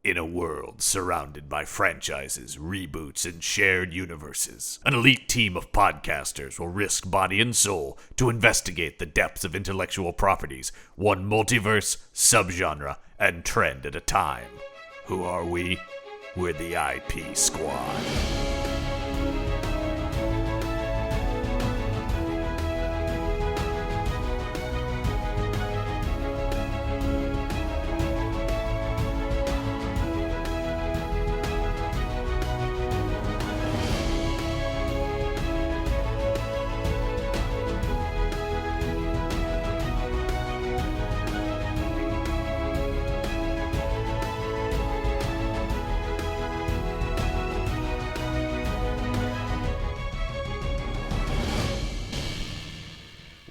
In a world surrounded by franchises, reboots, and shared universes, an elite team of podcasters will risk body and soul to investigate the depths of intellectual properties, one multiverse, subgenre, and trend at a time. Who are we? We're the IP Squad.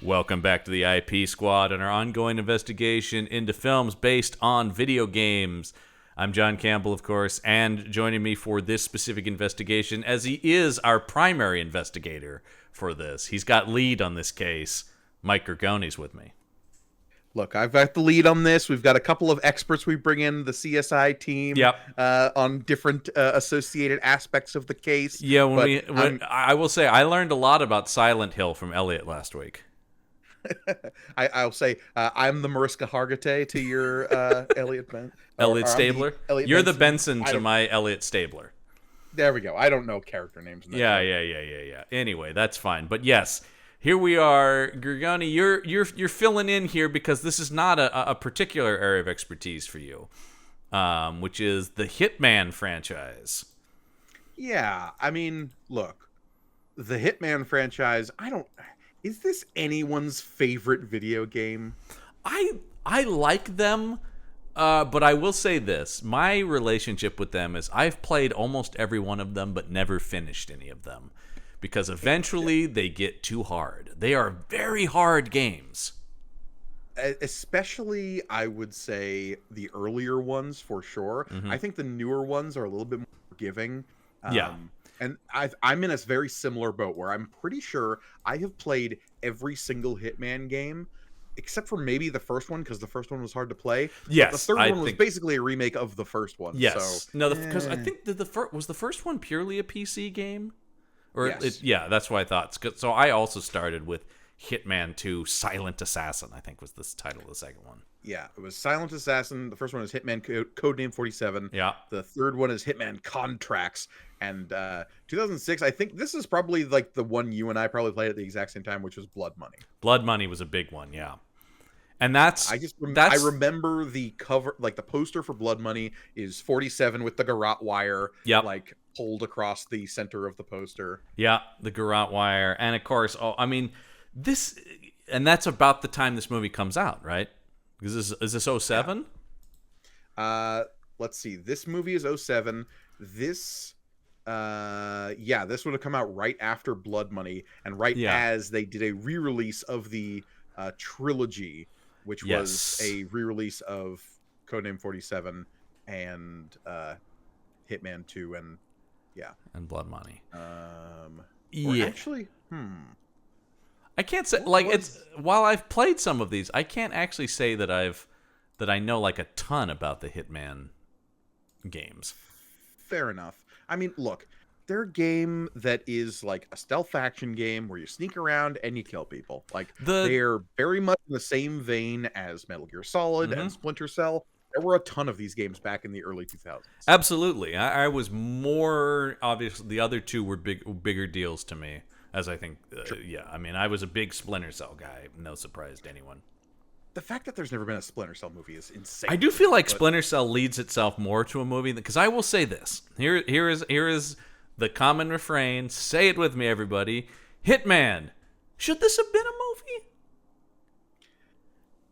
Welcome back to the IP Squad and our ongoing investigation into films based on video games. I'm John Campbell, of course, and joining me for this specific investigation, as he is our primary investigator for this. He's got lead on this case. Mike Gorgone's with me. Look, I've got the lead on this. We've got a couple of experts we bring in, the CSI team, on different associated aspects of the case. Yeah, I will say, I learned a lot about Silent Hill from Elliot last week. I'll say I'm the Mariska Hargitay to your Elliot Ben. Elliot Stabler. You're Benson. the Benson to my Elliot Stabler. There we go. I don't know character names. Yeah. Anyway, that's fine. But yes, here we are, Gorgone. You're filling in here because this is not a particular area of expertise for you, which is the Hitman franchise. Yeah, I mean, look, the Hitman franchise. Is this anyone's favorite video game? I like them, but I will say this. My relationship with them is I've played almost every one of them, but never finished any of them. Because eventually they get too hard. They are very hard games. Especially, I would say, the earlier ones, for sure. Mm-hmm. I think the newer ones are a little bit more forgiving. Yeah. And I'm in a very similar boat where I'm pretty sure I have played every single Hitman game, except for maybe the first one, because the first one was hard to play. Yes, the third one was basically a remake of the first one. Yes. So, no, because I think was the first one purely a PC game? Or yes. That's what I thought. So I also started with Hitman 2 Silent Assassin, I think was the title of the second one. Yeah, it was Silent Assassin. The first one is Hitman Codename 47. Yeah. The third one is Hitman Contracts. And 2006, I think this is probably like the one you and I probably played at the exact same time, which was Blood Money. Blood Money was a big one, yeah. And I remember the cover, like the poster for Blood Money is 47 with the garrote wire, like pulled across the center of the poster. Yeah, the garrote wire, and of course, that's about the time this movie comes out, right? Is this 07? Yeah. Let's see. This movie is 07. This this would have come out right after Blood Money and as they did a re-release of the trilogy, which was a re-release of Codename 47 and Hitman 2 and Blood Money. Actually, I can't say while I've played some of these, I can't actually say that I know like a ton about the Hitman games. Fair enough. I mean, look, they're a game that is like a stealth action game where you sneak around and you kill people. Like they're very much in the same vein as Metal Gear Solid and Splinter Cell. There were a ton of these games back in the early 2000s. Absolutely. I was more obviously the other two were bigger deals to me, as I think. I mean, I was a big Splinter Cell guy. No surprise to anyone. The fact that there's never been a Splinter Cell movie is insane. I do feel like Splinter Cell leads itself more to a movie because I will say this. Here is the common refrain. Say it with me, everybody. Hitman. Should this have been a movie?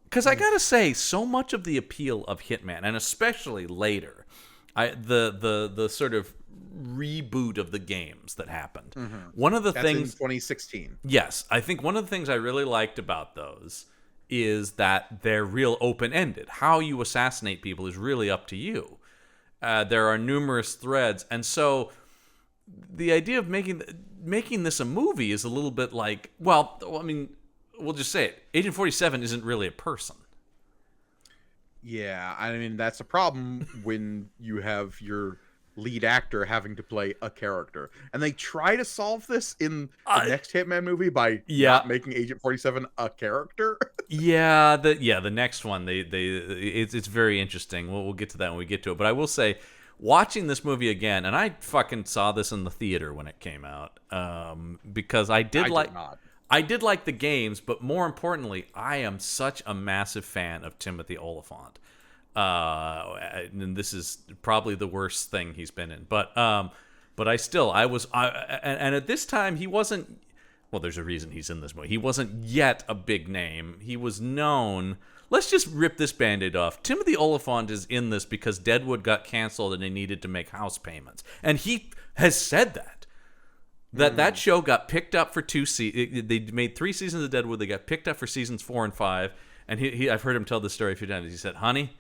Because I gotta say, so much of the appeal of Hitman, and especially later, the sort of reboot of the games that happened. Mm-hmm. One of the That's things in 2016. Yes, I think one of the things I really liked about those is that they're real open-ended. How you assassinate people is really up to you. There are numerous threads, and so the idea of making this a movie is a little bit like, well, I mean, we'll just say it. Agent 47 isn't really a person. Yeah, I mean that's a problem when you have your lead actor having to play a character. And they try to solve this in the next Hitman movie by Yeah. not making Agent 47 a character. Yeah, the next one it's very interesting. We'll get to that when we get to it. But I will say, watching this movie again, and I fucking saw this in the theater when it came out, because I did like the games, but more importantly, I am such a massive fan of Timothy Olyphant. And this is probably the worst thing he's been in, but and at this time he wasn't. Well, there's a reason he's in this movie. He wasn't yet a big name. He was known. Let's just rip this Band-Aid off. Timothy Olyphant is in this because Deadwood got canceled and they needed to make house payments. And he has said that show got picked up for 2 seasons. They made 3 seasons of Deadwood. They got picked up for seasons 4 and 5. And I've heard him tell this story a few times. He said, honey,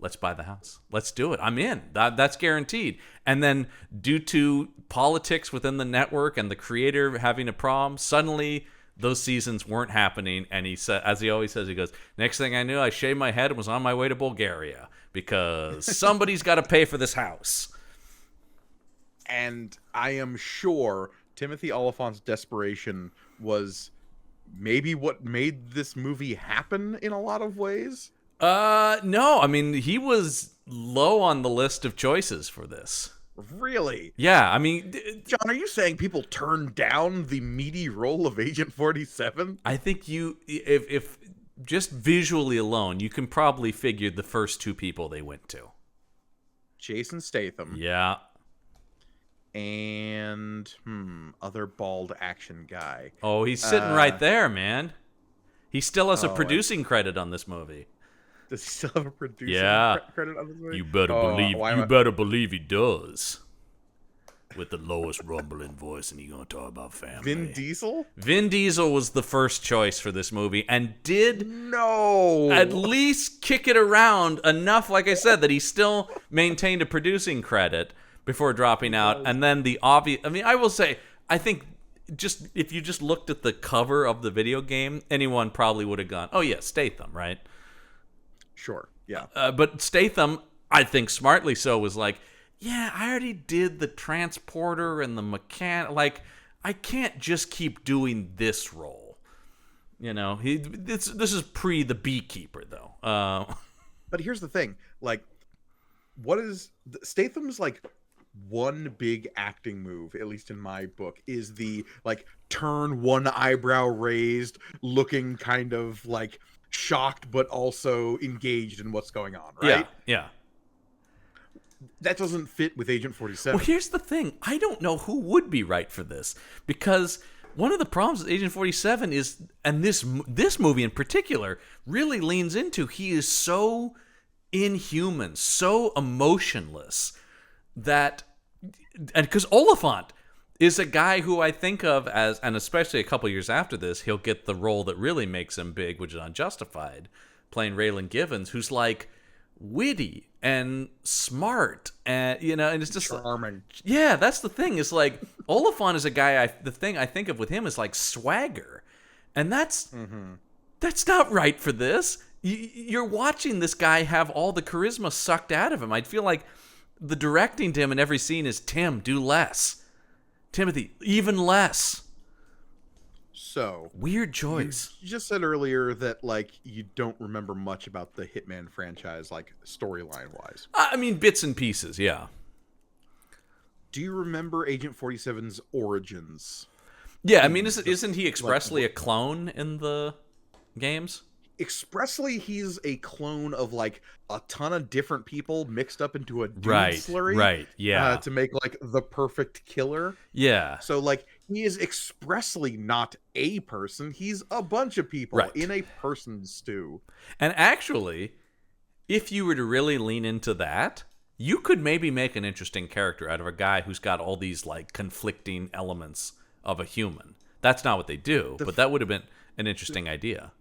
let's buy the house. Let's do it. I'm in. That's guaranteed. And then due to politics within the network and the creator having a problem, suddenly those seasons weren't happening. And he said, as he always says, he goes, next thing I knew, I shaved my head and was on my way to Bulgaria because somebody's got to pay for this house. And I am sure Timothy Olyphant's desperation was maybe what made this movie happen in a lot of ways. No, I mean, he was low on the list of choices for this. Really? Yeah, I mean... John, are you saying people turned down the meaty role of Agent 47? I think if just visually alone, you can probably figure the first 2 people they went to. Jason Statham. Yeah. And, other bald action guy. Oh, he's sitting right there, man. He still has a producing credit on this movie. Does he still have a producing credit on this movie? You better believe he does. With the lowest rumbling voice, and you're gonna talk about family. Vin Diesel? Vin Diesel was the first choice for this movie, and did no at least kick it around enough, like I said, that he still maintained a producing credit before dropping out. And then the obvious, I mean, I will say, I think just if you just looked at the cover of the video game, anyone probably would have gone, oh yeah, Statham, right? Sure, yeah. But Statham, I think smartly so, was like, yeah, I already did the transporter and the mechanic. Like, I can't just keep doing this role. You know, this is pre the beekeeper, though. But here's the thing. Like, what is... Statham's, like, one big acting move, at least in my book, is the, like, turn one eyebrow raised, looking kind of, like... shocked but also engaged in what's going on, right? Yeah. That doesn't fit with Agent 47. Well, here's the thing. I don't know who would be right for this, because one of the problems with Agent 47 is, and this movie in particular really leans into, he is so inhuman, so emotionless that, and because Olyphant is a guy who I think of as, and especially a couple years after this, he'll get the role that really makes him big, which is Unjustified, playing Raylan Givens, who's like witty and smart, and and it's just charming. Yeah, that's the thing. It's like Olyphant is a guy. The thing I think of with him is like swagger, and that's not right for this. You're watching this guy have all the charisma sucked out of him. I'd feel like the directing to him in every scene is, Tim, do less. Timothy, even less. So weird choice. You just said earlier that like you don't remember much about the Hitman franchise, like storyline wise. I mean, bits and pieces, yeah. Do you remember Agent 47's origins? Yeah, I mean, isn't he expressly a clone in the games? Expressly, he's a clone of like a ton of different people mixed up into a dude slurry, right? Yeah, to make like the perfect killer. Yeah. So like he is expressly not a person; he's a bunch of people in a person stew. And actually, if you were to really lean into that, you could maybe make an interesting character out of a guy who's got all these like conflicting elements of a human. That's not what they do, but that would have been an interesting idea.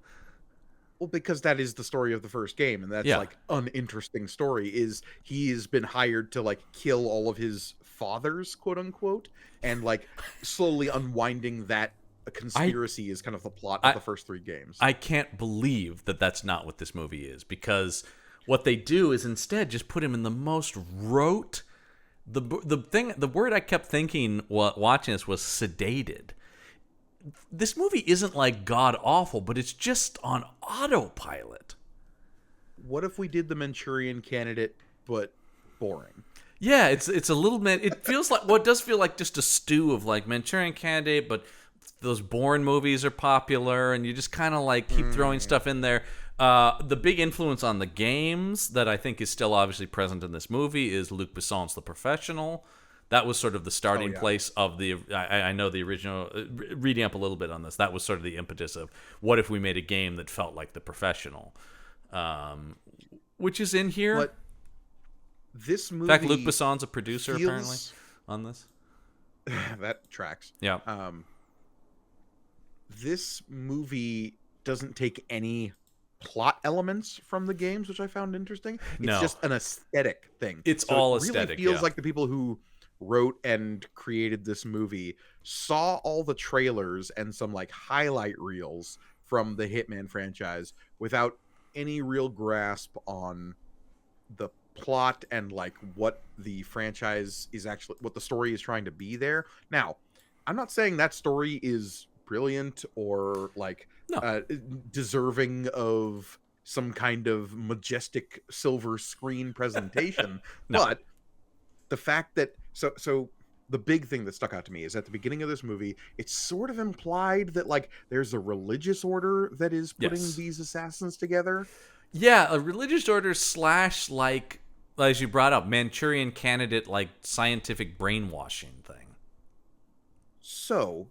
Well, because that is the story of the first game, and that's like an interesting story, is he has been hired to like kill all of his fathers, quote unquote, and like slowly unwinding that conspiracy is kind of the plot of the first 3 games. I can't believe that that's not what this movie is, because What they do is instead just put him in the most rote. The word I kept thinking while watching this was sedated. This movie isn't like god awful, but it's just on autopilot. What if we did the Manchurian Candidate, but boring? Yeah, it's a little bit. It feels like, well, it does feel like just a stew of like Manchurian Candidate, but those Bourne movies are popular, and you just kind of like keep throwing stuff in there. The big influence on the games that I think is still obviously present in this movie is Luc Besson's The Professional. That was sort of the starting place of the. I know the original. Reading up a little bit on this, that was sort of the impetus of what if we made a game that felt like The Professional, which is in here. But this movie, in fact, Luc Besson's a producer apparently on this. That tracks. Yeah. This movie doesn't take any plot elements from the games, which I found interesting. It's just an aesthetic thing. It's all aesthetic. It really feels like the people who wrote and created this movie saw all the trailers and some like highlight reels from the Hitman franchise without any real grasp on the plot and like what the franchise is actually, what the story is trying to be there. Now, I'm not saying that story is brilliant or like deserving of some kind of majestic silver screen presentation. But the fact that so the big thing that stuck out to me is at the beginning of this movie, it's sort of implied that like there's a religious order that is putting these assassins together. Yeah, a religious order / like, as you brought up, Manchurian Candidate, like scientific brainwashing thing. So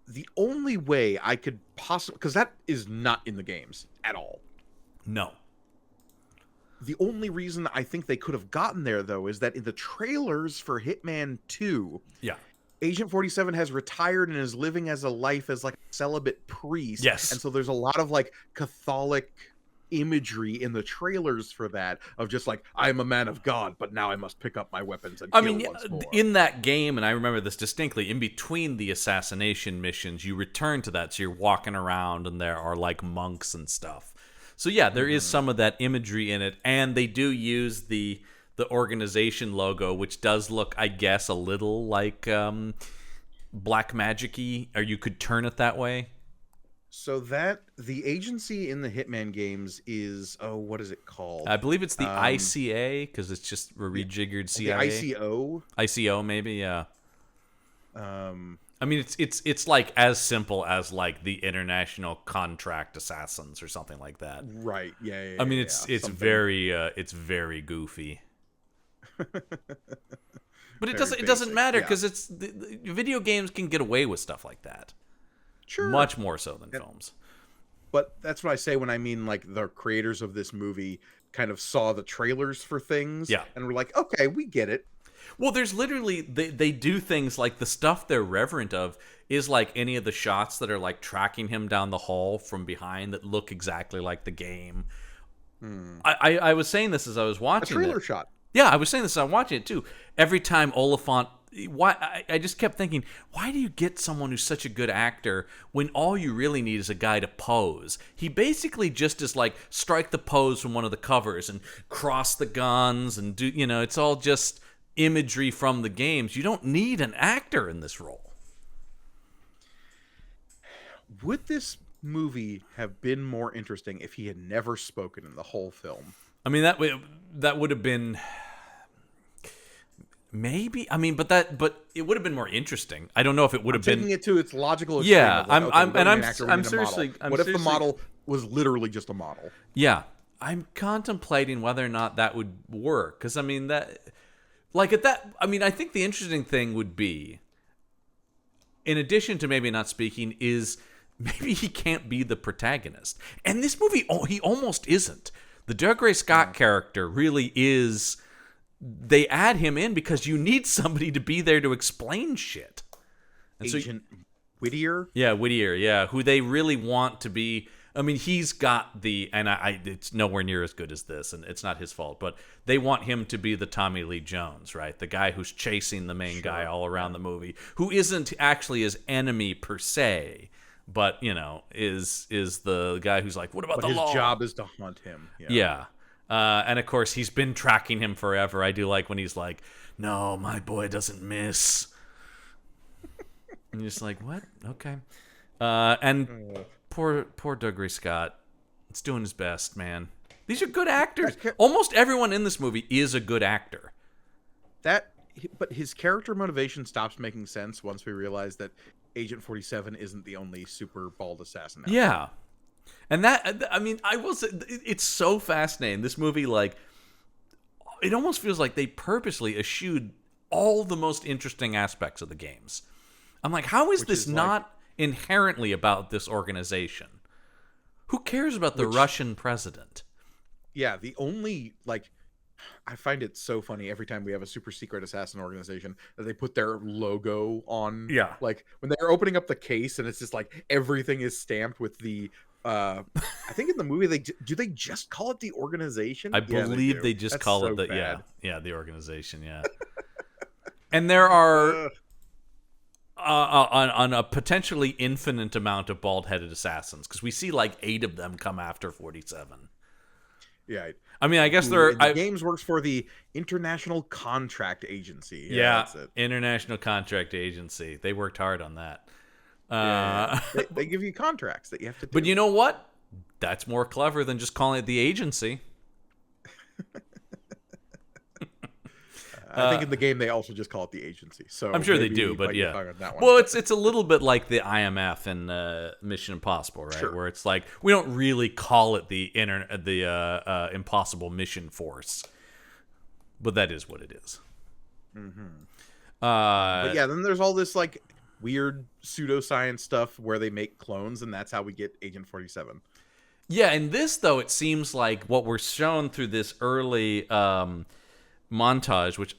the only way I could possibly, because that is not in the games at all. No. The only reason I think they could have gotten there, though, is that in the trailers for Hitman 2, Agent 47 has retired and is living as a life as like a celibate priest. Yes. And so there's a lot of like Catholic imagery in the trailers for that of just like, I'm a man of God, but now I must pick up my weapons and kill once more. In that game, and I remember this distinctly, in between the assassination missions, you return to that, so you're walking around and there are like monks and stuff. So yeah, there is some of that imagery in it, and they do use the organization logo, which does look, I guess, a little like black magic-y, or you could turn it that way. So that the agency in the Hitman games is, what is it called? I believe it's the ICA, because it's just a rejiggered CIA. The ICO? ICO, maybe, yeah. I mean, it's like as simple as like the International Contract Assassins or something like that. Right. Yeah. I mean, it's very goofy. But it doesn't matter because it's the video games can get away with stuff like that. Sure. Much more so than films. But that's what I say when I mean like the creators of this movie kind of saw the trailers for things and were like, okay, we get it. Well, there's literally, they do things like the stuff they're reverent of is like any of the shots that are like tracking him down the hall from behind that look exactly like the game. I was saying this as I was watching a trailer shot. Yeah, I was saying this as I was watching it too. Every time Olyphant, I just kept thinking, why do you get someone who's such a good actor when all you really need is a guy to pose? He basically just is like strike the pose from one of the covers and cross the guns and do, it's all just imagery from the games. You don't need an actor in this role. Would this movie have been more interesting if he had never spoken in the whole film? I mean, that would have been maybe. I mean, but it would have been more interesting. I don't know if it would have been taking it to its logical extreme. Yeah, I'm seriously. What if the model was literally just a model? Yeah, I'm contemplating whether or not that would work because I mean that. Like at that, I mean, I think the interesting thing would be, in addition to maybe not speaking, is maybe he can't be the protagonist. And this movie, he almost isn't. The Dougray Scott character really is. They add him in because you need somebody to be there to explain shit. And Agent Whittier? Yeah, Whittier, yeah. Who they really want to be. I mean, he's got it's nowhere near as good as this, and it's not his fault, but they want him to be the Tommy Lee Jones, right? The guy who's chasing the main guy all around the movie, who isn't actually his enemy per se, but, is the guy who's like, what about the law? His job is to hunt him. Yeah. And of course, he's been tracking him forever. I do like when he's like, "No, my boy doesn't miss." And you're just like, "What? Okay." And poor Dougray Scott. It's doing his best, man. These are good actors. Almost everyone in this movie is a good actor. But his character motivation stops making sense once we realize that Agent 47 isn't the only super bald assassin. Yeah. And I will say, it's so fascinating. This movie, like, it almost feels like they purposely eschewed all the most interesting aspects of the games. I'm like, how is this not inherently about this organization? Who cares about the Russian president? Yeah, the only, like, I find it so funny every time we have a super secret assassin organization that they put their logo on. Yeah. Like, when they're opening up the case and it's just like everything is stamped with the, I think in the movie, do they just call it the organization? I believe they just call it bad. the organization, yeah. And there are... on a potentially infinite amount of bald-headed assassins, because we see like 8 of them come after 47. Yeah, I mean, I guess games works for the International Contract Agency. Yeah, that's it. International Contract Agency. They worked hard on that. They give you contracts that you have to do. But you know what? That's more clever than just calling it the agency. I think in the game they also just call it the agency. So I'm sure they do, but yeah. That one. Well, it's a little bit like the IMF in Mission Impossible, right? Sure. Where it's like we don't really call it the Impossible Mission Force, but that is what it is. Mm-hmm. But yeah, then there's all this like weird pseudoscience stuff where they make clones, and that's how we get Agent 47. Yeah, in this though, it seems like what we're shown through this early montage, which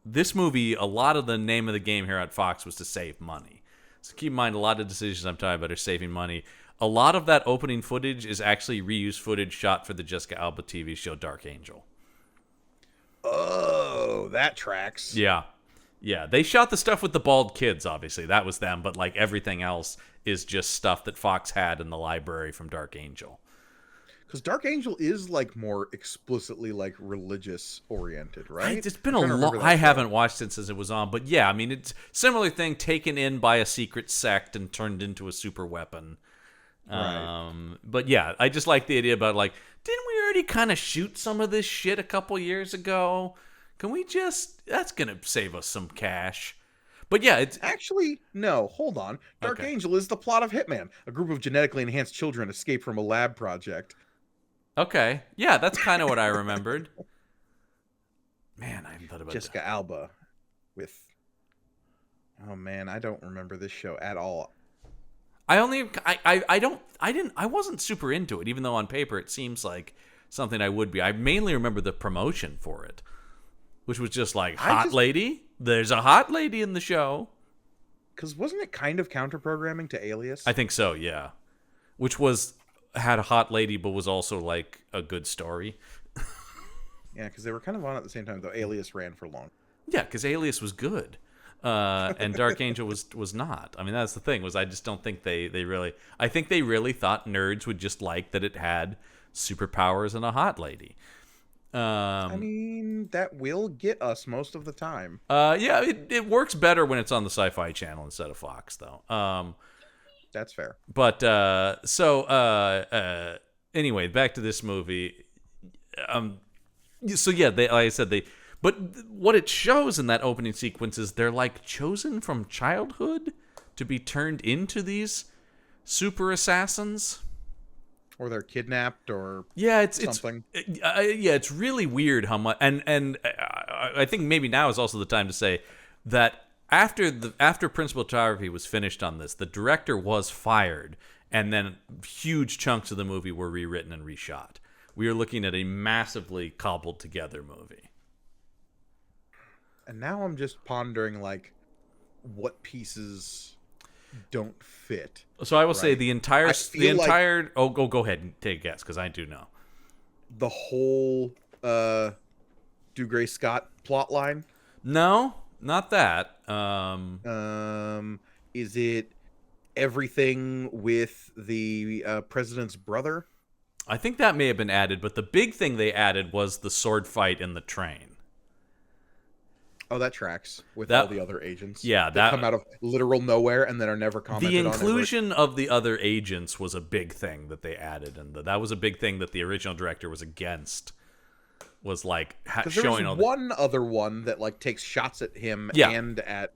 this movie, a lot of the name of the game here at Fox was to save money. So keep in mind, a lot of decisions I'm talking about are saving money. A lot of that opening footage is actually reused footage shot for the Jessica Alba TV show Dark Angel. Oh, that tracks. Yeah. They shot the stuff with the bald kids, obviously. That was them, but like everything else is just stuff that Fox had in the library from Dark Angel. Because Dark Angel is like more explicitly like religious oriented, right? It's been a long. I haven't watched it since it was on, but yeah, I mean, it's similar thing taken in by a secret sect and turned into a super weapon. Right. But yeah, I just like the idea about like, didn't we already kind of shoot some of this shit a couple years ago? Can we just? That's gonna save us some cash. But yeah, it's actually no. Hold on. Dark Angel is the plot of Hitman. A group of genetically enhanced children escape from a lab project. Okay. Yeah, that's kind of what I remembered. Man, I haven't thought about Jessica Alba with... Oh man, I don't remember this show at all. I wasn't super into it, even though on paper it seems like something I would be. I mainly remember the promotion for it, which was just like, lady? There's a hot lady in the show. Because wasn't it kind of counter-programming to Alias? I think so, yeah. Which had a hot lady, but was also like a good story. Yeah, because they were kind of on at the same time, though Alias ran for long. Yeah, because Alias was good. And Dark Angel was not. I mean, that's the thing, was I just don't think they really... I think they really thought nerds would just like that it had superpowers and a hot lady. I mean, that will get us most of the time. Yeah, it works better when it's on the Sci-Fi Channel instead of Fox, though. That's fair. But anyway, back to this movie. So yeah, like I said, but what it shows in that opening sequence is they're like chosen from childhood to be turned into these super assassins, or they're kidnapped, or something. It's really weird how much, and I think maybe now is also the time to say that. After principal photography was finished on this, the director was fired, and then huge chunks of the movie were rewritten and reshot. We are looking at a massively cobbled together movie. And now I'm just pondering, like, what pieces don't fit. So I will say the entire. Oh, go ahead and take a guess, because I do know. The whole Dougray Scott plot line? No. Not that. Is it everything with the president's brother? I think that may have been added, but the big thing they added was the sword fight in the train. Oh, that tracks with all the other agents. Yeah, that come out of literal nowhere and then are never commented on. The inclusion of the other agents was a big thing that they added, and that was a big thing that the original director was against. Was like showing all one other one that like takes shots at him and at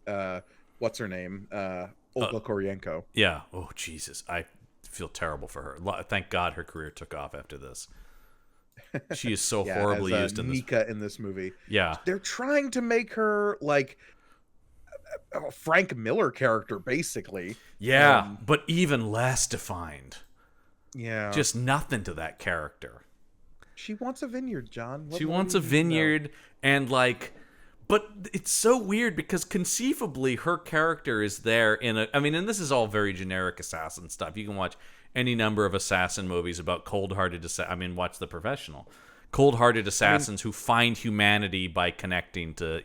what's her name, Olga Korylenko. Yeah. Oh Jesus, I feel terrible for her. Thank God her career took off after this. She is so horribly used in this. Nika in this movie. Yeah, they're trying to make her like a Frank Miller character, basically. Yeah, but even less defined. Yeah, just nothing to that character. She wants a vineyard, John. She wants a vineyard, and like, but it's so weird because conceivably her character is there in a. I mean, and this is all very generic assassin stuff. You can watch any number of assassin movies about cold-hearted watch The Professional. Cold-hearted assassins who find humanity by connecting to,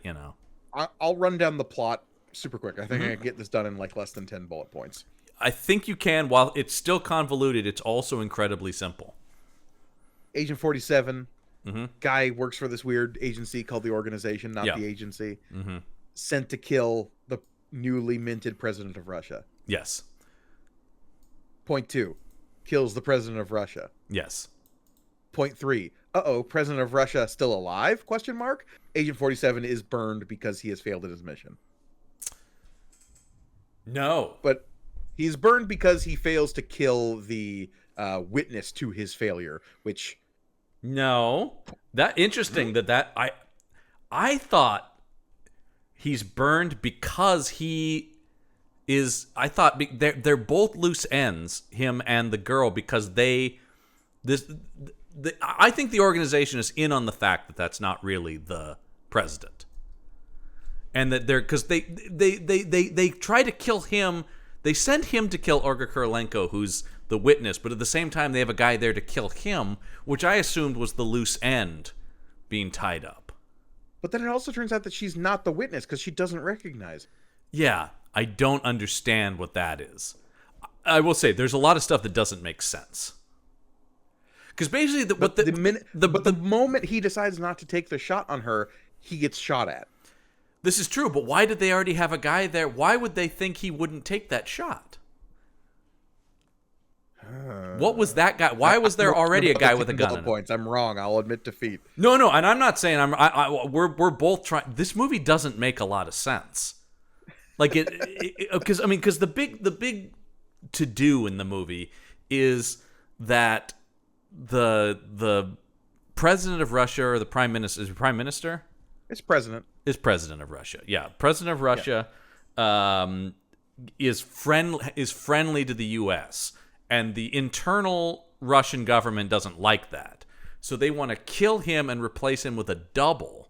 I'll run down the plot super quick. I think I can get this done in like less than 10 bullet points. I think you can. While it's still convoluted, it's also incredibly simple. Agent 47, guy works for this weird agency called the Organization, not the agency. Sent to kill the newly minted president of Russia. Yes. Point 2, kills the president of Russia. Yes. Point 3, president of Russia still alive? ? Agent 47 is burned because he has failed at his mission. No. But he's burned because he fails to kill the witness to his failure, which... No. That interesting I thought he's burned because he is... I thought they're both loose ends, him and the girl, because I think the Organization is in on the fact that that's not really the president. And that because they try to kill him. They send him to kill Olga Kurylenko, who's the witness, but at the same time they have a guy there to kill him, which I assumed was the loose end being tied up. But then it also turns out that she's not the witness because she doesn't recognize. Yeah, I don't understand what that is. I will say there's a lot of stuff that doesn't make sense. Because basically, the moment he decides not to take the shot on her, he gets shot at. This is true, but why did they already have a guy there? Why would they think he wouldn't take that shot? What was that guy? Why was there already a guy with a gun? Points. I'm wrong. I'll admit defeat. No, and I'm not saying we're both trying. This movie doesn't make a lot of sense. Like because the big to do in the movie is that the president of Russia, or the prime minister, is it prime minister? It's president. Is president of Russia. Yeah, president of Russia is friendly to the U.S., and the internal Russian government doesn't like that. So they want to kill him and replace him with a double.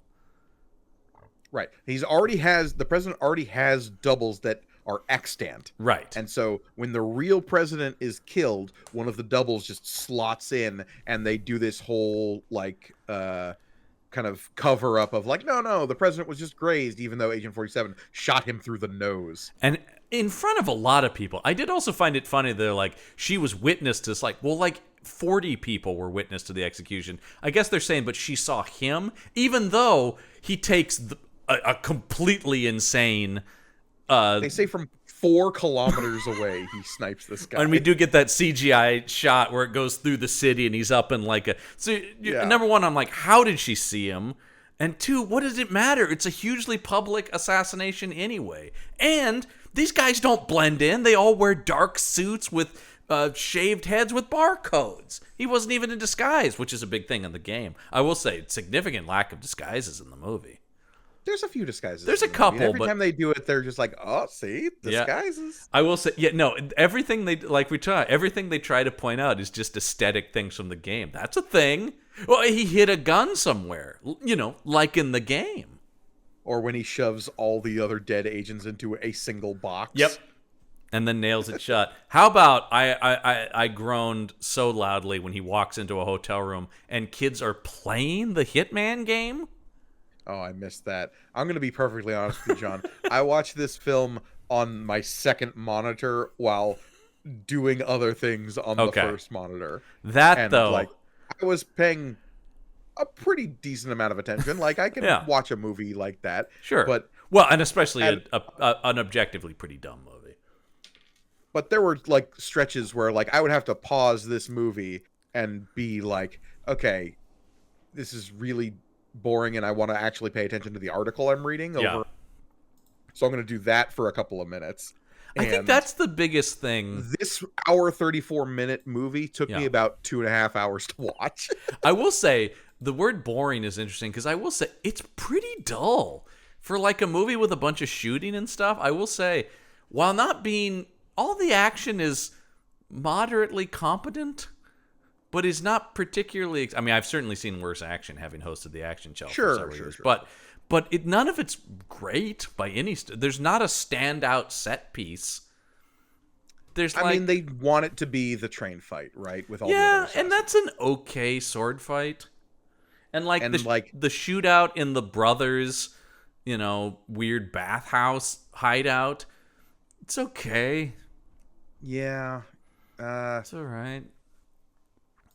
Right. The president already has doubles that are extant. Right. And so when the real president is killed, one of the doubles just slots in, and they do this whole kind of cover up of like, no, the president was just grazed, even though Agent 47 shot him through the nose. And in front of a lot of people. I did also find it funny. They're like, she was witness to this, 40 people were witness to the execution. I guess they're saying, but she saw him, even though he takes a completely insane... they say from 4 kilometers away he snipes this guy. And we do get that CGI shot where it goes through the city and he's up in number one, I'm like, how did she see him? And 2, what does it matter? It's a hugely public assassination anyway. And these guys don't blend in. They all wear dark suits with shaved heads with barcodes. He wasn't even in disguise, which is a big thing in the game. I will say, significant lack of disguises in the movie. There's a few disguises. There's a couple. Every time they do it, they're just like, oh, see? Disguises. Yeah. I will say, everything they try to point out is just aesthetic things from the game. That's a thing. Well, he hid a gun somewhere, like in the game. Or when he shoves all the other dead agents into a single box. Yep. And then nails it shut. How about I groaned so loudly when he walks into a hotel room and kids are playing the Hitman game? Oh, I missed that. I'm going to be perfectly honest with you, John. I watched this film on my second monitor while doing other things on the first monitor. That though, like, I was paying a pretty decent amount of attention. Like, I can watch a movie like that. Sure. But and especially an objectively pretty dumb movie. But there were like stretches where like I would have to pause this movie and be like, okay, this is really boring and I want to actually pay attention to the article I'm reading over. So I'm going to do that for a couple of minutes. I think that's the biggest thing. This hour 34-minute movie took me about 2.5 hours to watch. I will say the word boring is interesting because I will say it's pretty dull for like a movie with a bunch of shooting and stuff. I will say, while not being all the action is moderately competent, but is not particularly. I mean, I've certainly seen worse action having hosted the Action Shelf for several years, but none of it's great by any. There's not a standout set piece. I mean, they want it to be the train fight, right? With all the other and that's an okay sword fight, and the shootout in the brothers, weird bathhouse hideout. It's okay. Yeah, it's all right.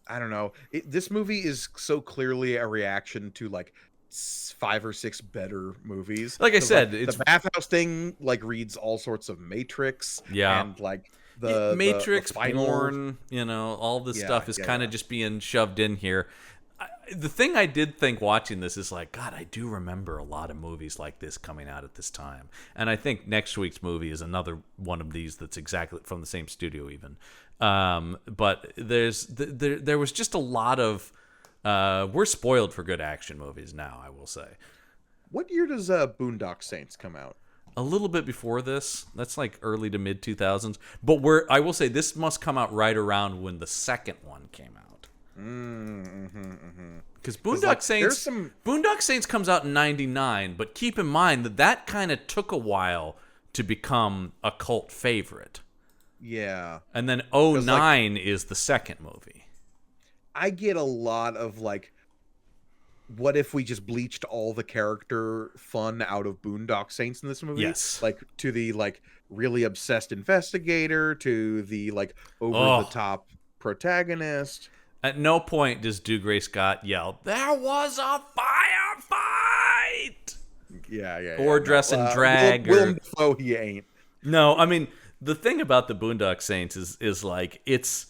I don't know. This movie is so clearly a reaction to like 5 or 6 better movies. Like I said, it's the bathhouse thing like reads all sorts of Matrix. Yeah, and like the Matrix, the final... Bourne, all this stuff is kind of just being shoved in here. The thing I did think watching this is like, God, I do remember a lot of movies like this coming out at this time. And I think next week's movie is another one of these that's exactly from the same studio even. But there was just a lot of, we're spoiled for good action movies now, I will say. What year does Boondock Saints come out? A little bit before this. That's like early to mid 2000s. But I will say this must come out right around when the second one came out. Because Boondock Saints comes out in 99, but keep in mind that kind of took a while to become a cult favorite. Yeah. And then 09 is the second movie. I get a lot of like, what if we just bleached all the character fun out of Boondock Saints in this movie? Yes. Like to the like really obsessed investigator, to the like over the top protagonist. At no point does Dougray Scott yell, "There was a firefight!" Yeah. Or dress in drag. Willem Dafoe, he ain't. No, I mean, the thing about the Boondock Saints is like, it's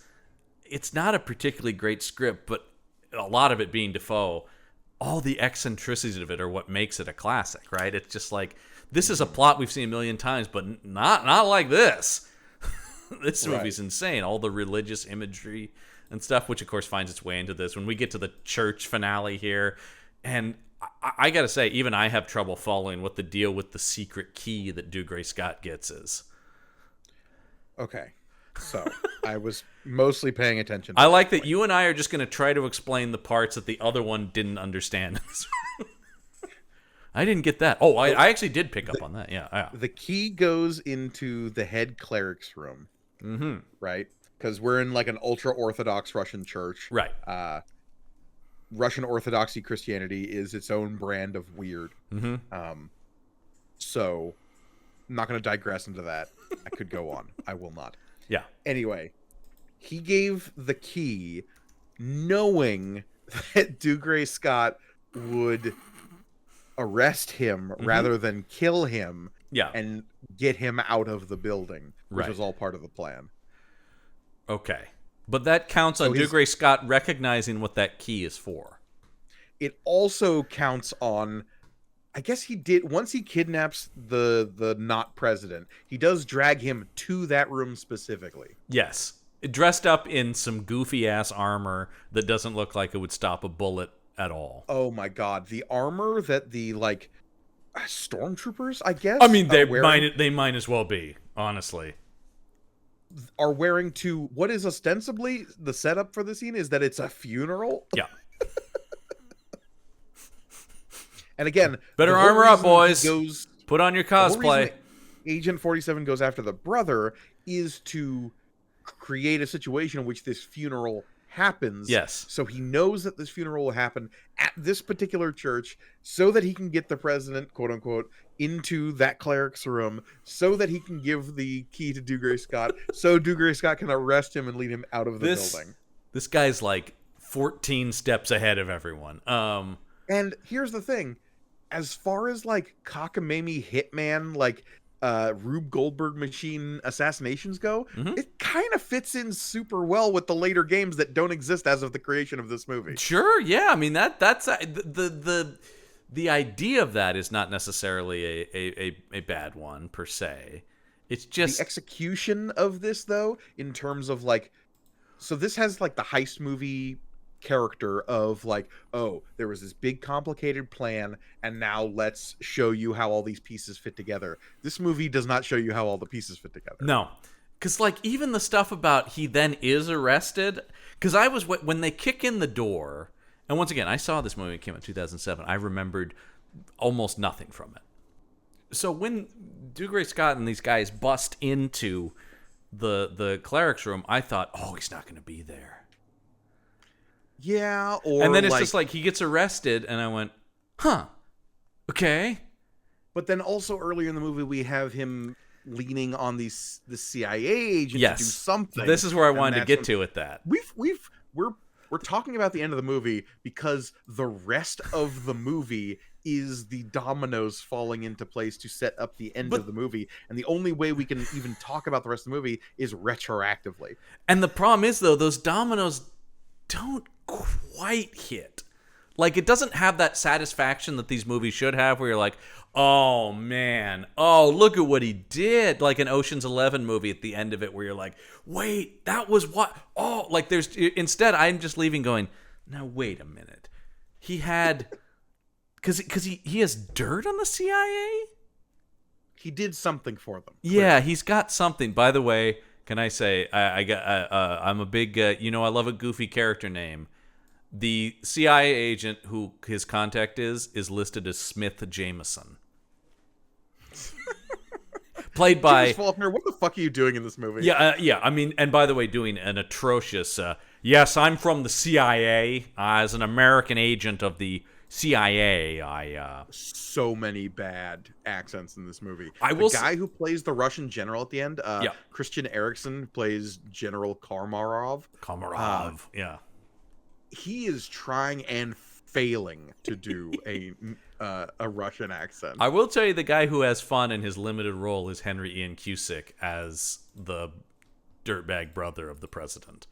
not a particularly great script, but a lot of it being Dafoe, all the eccentricities of it are what makes it a classic, right? It's just like, this is a plot we've seen a million times, but not like this. This movie's insane. All the religious imagery and stuff, which of course finds its way into this. When we get to the church finale here, and I gotta say, even I have trouble following what the deal with the secret key that Dougray Scott gets is. Okay, so I was mostly paying attention. I like that you and I are just gonna try to explain the parts that the other one didn't understand. I didn't get that. Oh, I actually did pick up on that. Yeah. The key goes into the head cleric's room. Mm-hmm. Right? Because we're in like an ultra-Orthodox Russian church. Right. Russian Orthodoxy Christianity is its own brand of weird. Mm-hmm. So I'm not going to digress into that. I could go on. I will not. Yeah. Anyway, he gave the key knowing that Dougray Scott would arrest him rather than kill him and get him out of the building, which was all part of the plan. Okay. But that counts on Dougray Scott recognizing what that key is for. It also counts on, I guess he did, once he kidnaps the not president, he does drag him to that room specifically. Yes. Dressed up in some goofy-ass armor that doesn't look like it would stop a bullet at all. Oh my god. The armor that the, like, stormtroopers, I guess? I mean, they might as well be, honestly. Are wearing to what is ostensibly the setup for the scene is that it's a funeral. Yeah. And again, better armor up, boys. Put on your cosplay. Agent 47 goes after the brother is to create a situation in which this funeral happens. Yes. So he knows that this funeral will happen at this particular church so that he can get the president, quote unquote, into that cleric's room so that he can give the key to Dougray Scott so Dougray Scott can arrest him and lead him out of the building. This guy's like 14 steps ahead of everyone. And here's the thing. As far as like cockamamie hitman, like Rube Goldberg machine assassinations go, it kind of fits in super well with the later games that don't exist as of the creation of this movie. Sure, yeah. I mean that's the idea of that is not necessarily a bad one per se. It's just the execution of this though, in terms of like, so this has like the heist movie character of like, oh, there was this big complicated plan and now let's show you how all these pieces fit together. This movie does not show you how all the pieces fit together. No, because like even the stuff about he then is arrested, because I was when they kick in the door, and once again I saw this movie, it came out in 2007, I remembered almost nothing from it. So when Dougray Scott and these guys bust into the cleric's room, I thought, oh, he's not going to be there. Yeah, or and then it's just like he gets arrested, and I went, huh, okay. But then also earlier in the movie, we have him leaning on the CIA agent to do something. This is where I wanted to get to with that. We're talking about the end of the movie because the rest of the movie is the dominoes falling into place to set up the end of the movie, and the only way we can even talk about the rest of the movie is retroactively. And the problem is though, those dominoes don't quite hit. Like, it doesn't have that satisfaction that these movies should have, where you're like, oh man, oh look at what he did, like an Ocean's 11 movie at the end of it, where you're like, wait, that was what, oh, like there's, instead I'm just leaving going, now wait a minute, he had, because he has dirt on the CIA. He did something for them. Yeah, he's got something. By the way, can I say I'm a big I love a goofy character name. The CIA agent who his contact is listed as Smith Jameson. Played by Faulkner. What the fuck are you doing in this movie? Yeah. I mean, and by the way, doing an atrocious. Yes, I'm from the CIA. As an American agent of the CIA, so many bad accents in this movie. The guy who plays the Russian general at the end, Christian Eriksen, plays General Komarov. Yeah. He is trying and failing to do a Russian accent. I will tell you, the guy who has fun in his limited role is Henry Ian Cusick as the dirtbag brother of the president.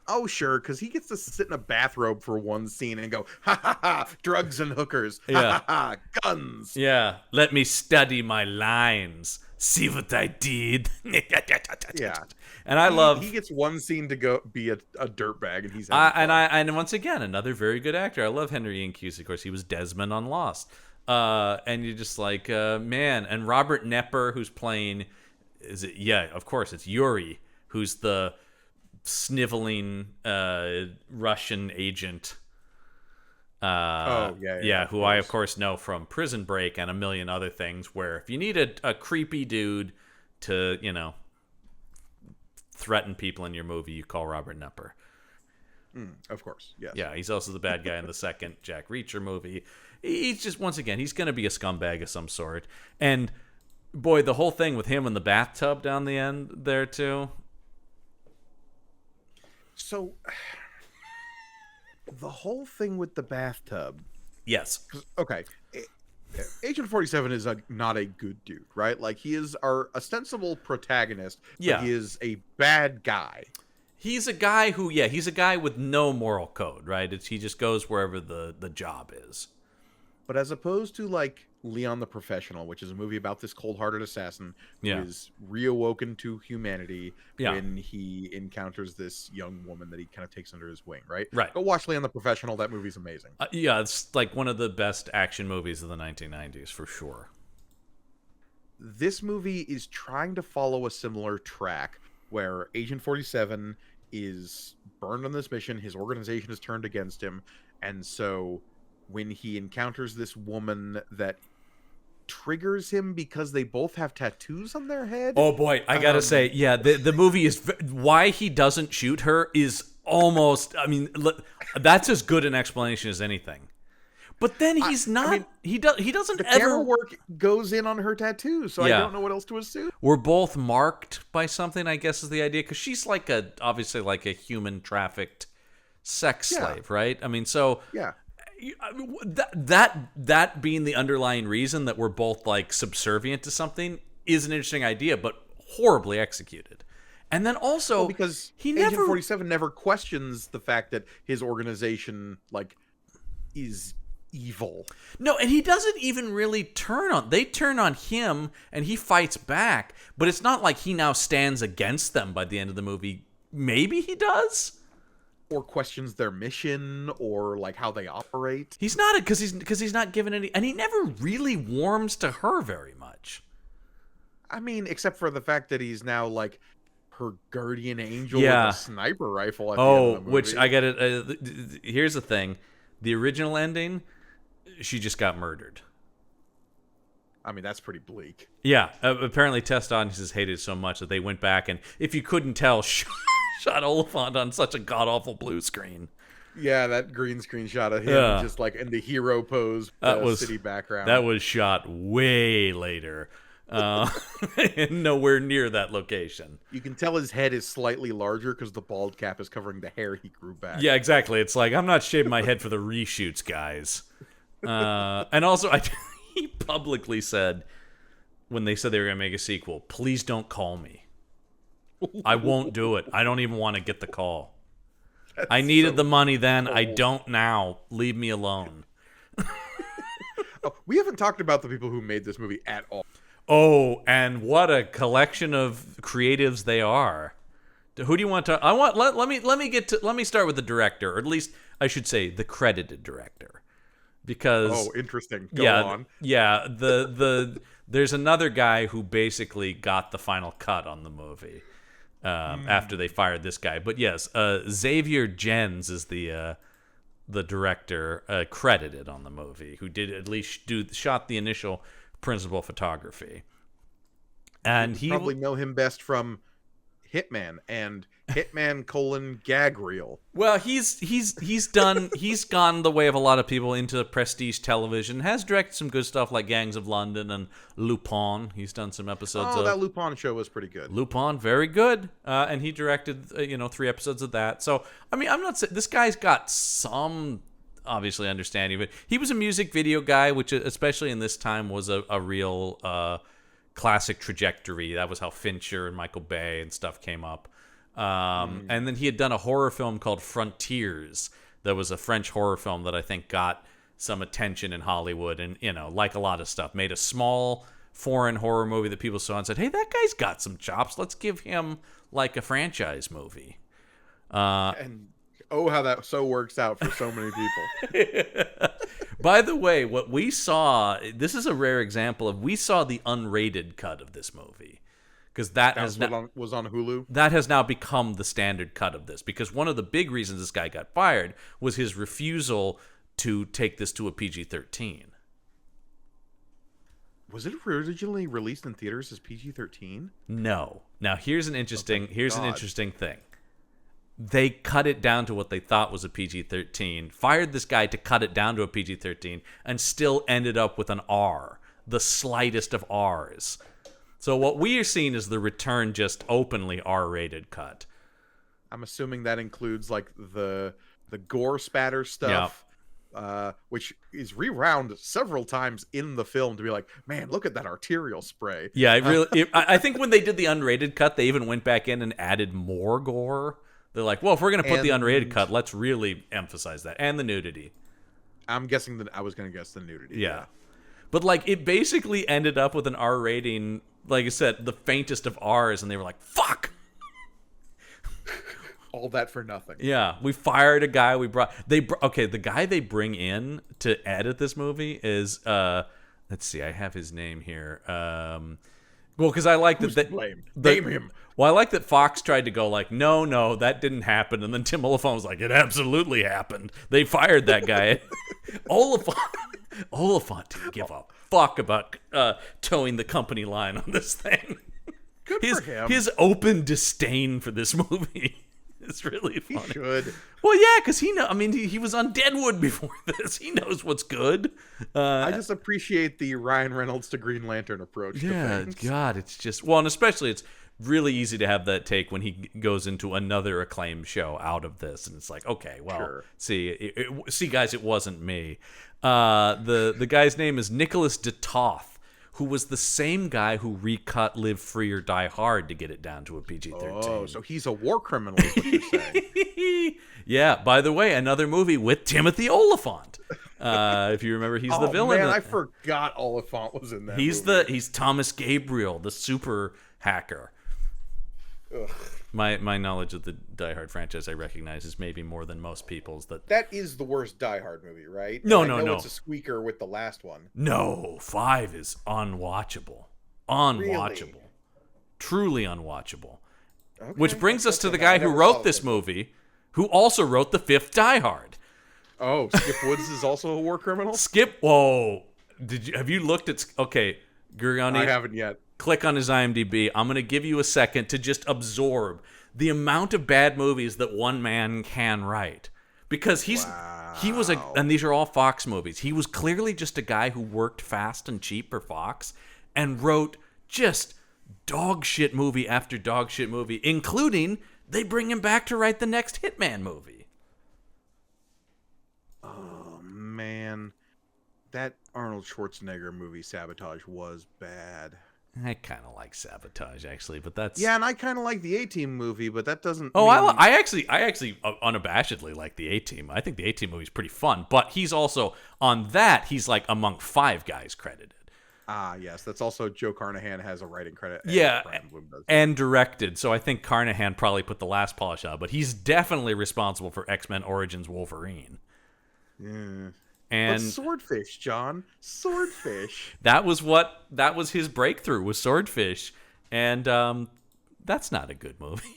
Oh, sure, because he gets to sit in a bathrobe for one scene and go, ha ha ha, drugs and hookers, ha ha ha, guns. Yeah, let me study my lines. See what I did. Yeah. And I love... He gets one scene to go be a dirtbag, and he's and once again, another very good actor. I love Henry Ian Cusick. Of course, he was Desmond on Lost. And you're just like, man. And Robert Knepper, who's playing... of course, it's Yuri, who's the sniveling Russian agent. Who I of course know from Prison Break and a million other things, where if you need a creepy dude to threaten people in your movie, you call Robert Knepper. Of course, yes. Yeah, he's also the bad guy in the second Jack Reacher movie. He's just, once again, he's going to be a scumbag of some sort. And boy, the whole thing with him in the bathtub down the end there too. So, the whole thing with the bathtub. Yes. Okay. Agent 47 is not a good dude, right? Like, he is our ostensible protagonist, but he is a bad guy. He's a guy who, he's a guy with no moral code, right? He just goes wherever the job is. But as opposed to, like, Leon the Professional, which is a movie about this cold-hearted assassin who is reawoken to humanity when he encounters this young woman that he kind of takes under his wing, right? Right. Go watch Leon the Professional. That movie's amazing. It's like one of the best action movies of the 1990s, for sure. This movie is trying to follow a similar track where Agent 47 is burned on this mission. His organization is turned against him. And so when he encounters this woman that triggers him because they both have tattoos on their head. Oh boy, I gotta say, the movie is why he doesn't shoot her is almost. I mean, that's as good an explanation as anything. But then he's not. I mean, he doesn't the ever. camera work goes in on her tattoo, so Yeah. I don't know what else to assume. We're both marked by something, I guess, is the idea, because she's obviously like a human trafficked sex slave, right? I mean, so Yeah. That being the underlying reason that we're both like subservient to something is an interesting idea, but horribly executed. And then also because he Agent never 47 never questions the fact that his organization like is evil. No, and he doesn't even really turn on. They turn on him, and he fights back. But it's not like he now stands against them by the end of the movie. Maybe he does, Or questions their mission, or like how they operate. he's not, because he's not given any, and he never really warms to her very much. I mean, except for the fact that he's now like her guardian angel Yeah. with a sniper rifle at the end of the movie. Which I get it. Here's the thing: the original ending, she just got murdered. I mean, that's pretty bleak. Yeah, apparently Test audiences hated it so much that they went back and, if you couldn't tell, shot Olyphant on such a god-awful blue screen. Yeah, that green screen shot of him just like in the hero pose city background. That was shot way later. Nowhere near that location. You can tell his head is slightly larger because the bald cap is covering the hair he grew back. Yeah, exactly. It's like, I'm not shaving my head for the reshoots, guys. And also, he publicly said, when they said they were going to make a sequel, please don't call me. I won't do it. I don't even want to get the call. I needed the money then. I don't now. Leave me alone. Oh, we haven't talked about the people who made this movie at all. Oh, and what a collection of creatives they are. Who do you want to? Let me start with the director, or at least I should say the credited director, because Oh, interesting. Go on. Yeah, there's another guy who basically got the final cut on the movie after they fired this guy. But yes, Xavier Jens is the director credited on the movie, who did at least shot the initial principal photography. And You probably know him best from Hitman and Hitman: Gag Reel. Well, he's gone the way of a lot of people into prestige television. Has directed some good stuff like Gangs of London and Lupin. He's done some episodes of that Lupin show was pretty good. Lupin, very good. And he directed 3 episodes of that. So I mean, I'm not saying this guy's got some obviously understanding, but he was a music video guy, which especially in this time was a real classic trajectory. That was how Fincher and Michael Bay and stuff came up. And then he had done a horror film called Frontiers. That was a French horror film that I think got some attention in Hollywood, and like a lot of stuff, made a small foreign horror movie that people saw and said, hey, that guy's got some chops, let's give him like a franchise movie. And how that so works out for so many people. By the way, what we saw, this is a rare example of, we saw the unrated cut of this movie, because that was on Hulu. That has now become the standard cut of this, because one of the big reasons this guy got fired was his refusal to take this to a PG-13. Was it originally released in theaters as PG-13? No. Now here's an interesting thing. They cut it down to what they thought was a PG-13, fired this guy to cut it down to a PG-13, and still ended up with an R, the slightest of R's. So what we are seeing is the return just openly R-rated cut. I'm assuming that includes like the gore spatter stuff, which is rewound several times in the film to be like, man, look at that arterial spray. Yeah, I think when they did the unrated cut, they even went back in and added more gore. They're like, well, if we're going to put the unrated cut, let's really emphasize that. And the nudity. I'm guessing that I was going to guess the nudity. Yeah. But like, it basically ended up with an R rating, like I said, the faintest of R's, and they were like, fuck! All that for nothing. Yeah, we fired a guy. The guy they bring in to edit this movie is, let's see, I have his name here. Well, because I like that. Name him. Well, I like that Fox tried to go like, no, that didn't happen, and then Tim Olyphant was like, it absolutely happened. They fired that guy. Olyphant didn't give a fuck about towing the company line on this thing. Good for him. His open disdain for this movie It's really funny. He should. Well, yeah, because he was on Deadwood before this. He knows what's good. I just appreciate the Ryan Reynolds to Green Lantern approach. Yeah, to things. God, it's just and especially it's really easy to have that take when he goes into another acclaimed show out of this, and it's like, okay, well, Sure. see, guys, it wasn't me. The guy's name is Nicholas DeToth, who was the same guy who recut Live Free or Die Hard to get it down to a PG-13. Oh, so he's a war criminal, is what you're saying. Yeah, by the way, another movie with Timothy Olyphant. If you remember, he's the villain. Man, I forgot Olyphant was in that He's movie. he's Thomas Gabriel, the super hacker. Ugh. My knowledge of the Die Hard franchise, I recognize, is maybe more than most people's. That is the worst Die Hard movie, right? No, And I no, know no. It's a squeaker with the last one. No, 5 is unwatchable. Unwatchable. Truly unwatchable. Okay, Which brings us to the I guy who never wrote saw this it. movie, who also wrote the 5th Die Hard. Oh, Skip Woods is also a war criminal? Whoa. Have you looked at... Okay, Gorgone, I haven't yet. click on his IMDb. I'm going to give you a second to just absorb the amount of bad movies that one man can write. Because he was and these are all Fox movies. He was clearly just a guy who worked fast and cheap for Fox and wrote just dog shit movie after dog shit movie, including they bring him back to write the next Hitman movie. Oh, man. That Arnold Schwarzenegger movie, Sabotage, was bad. I kind of like Sabotage, actually, but that's... Yeah, and I kind of like the A-Team movie, but that doesn't Oh, mean... I actually unabashedly like the A-Team. I think the A-Team movie's pretty fun, but he's also, on that, he's like among 5 guys credited. Ah, yes. That's also Joe Carnahan has a writing credit. Yeah, Brian Bloom does. and directed, so I think Carnahan probably put the last polish on, but he's definitely responsible for X-Men Origins Wolverine. Yeah. And But Swordfish, John. Swordfish. that was his breakthrough, was Swordfish, and that's not a good movie.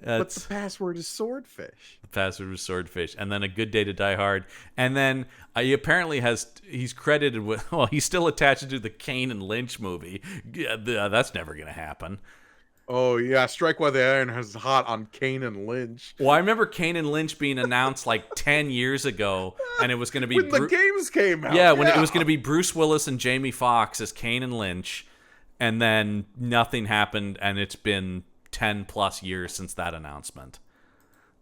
But the password is Swordfish. The password was Swordfish, and then A Good Day to Die Hard, and then he apparently he's credited with, well, he's still attached to the Kane and Lynch movie. Yeah, that's never gonna happen. Oh, yeah. Strike While the Iron is hot on Kane and Lynch. Well, I remember Kane and Lynch being announced like 10 years ago, and it was going to be... When the games came out. Yeah, when it was going to be Bruce Willis and Jamie Foxx as Kane and Lynch, and then nothing happened, and it's been 10 plus years since that announcement.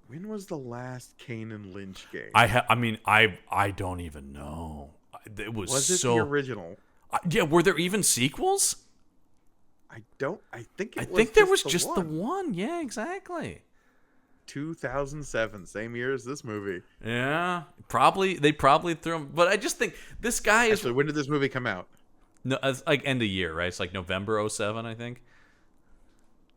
When was the last Kane and Lynch game? I don't even know. It was it so... the original? Yeah, were there even sequels? I think there was just the one. Yeah, exactly. 2007, same year as this movie. Yeah, they probably threw him. But I just think this guy is... Actually, when did this movie come out? No, it's like end of year, right? It's like November 2007, I think.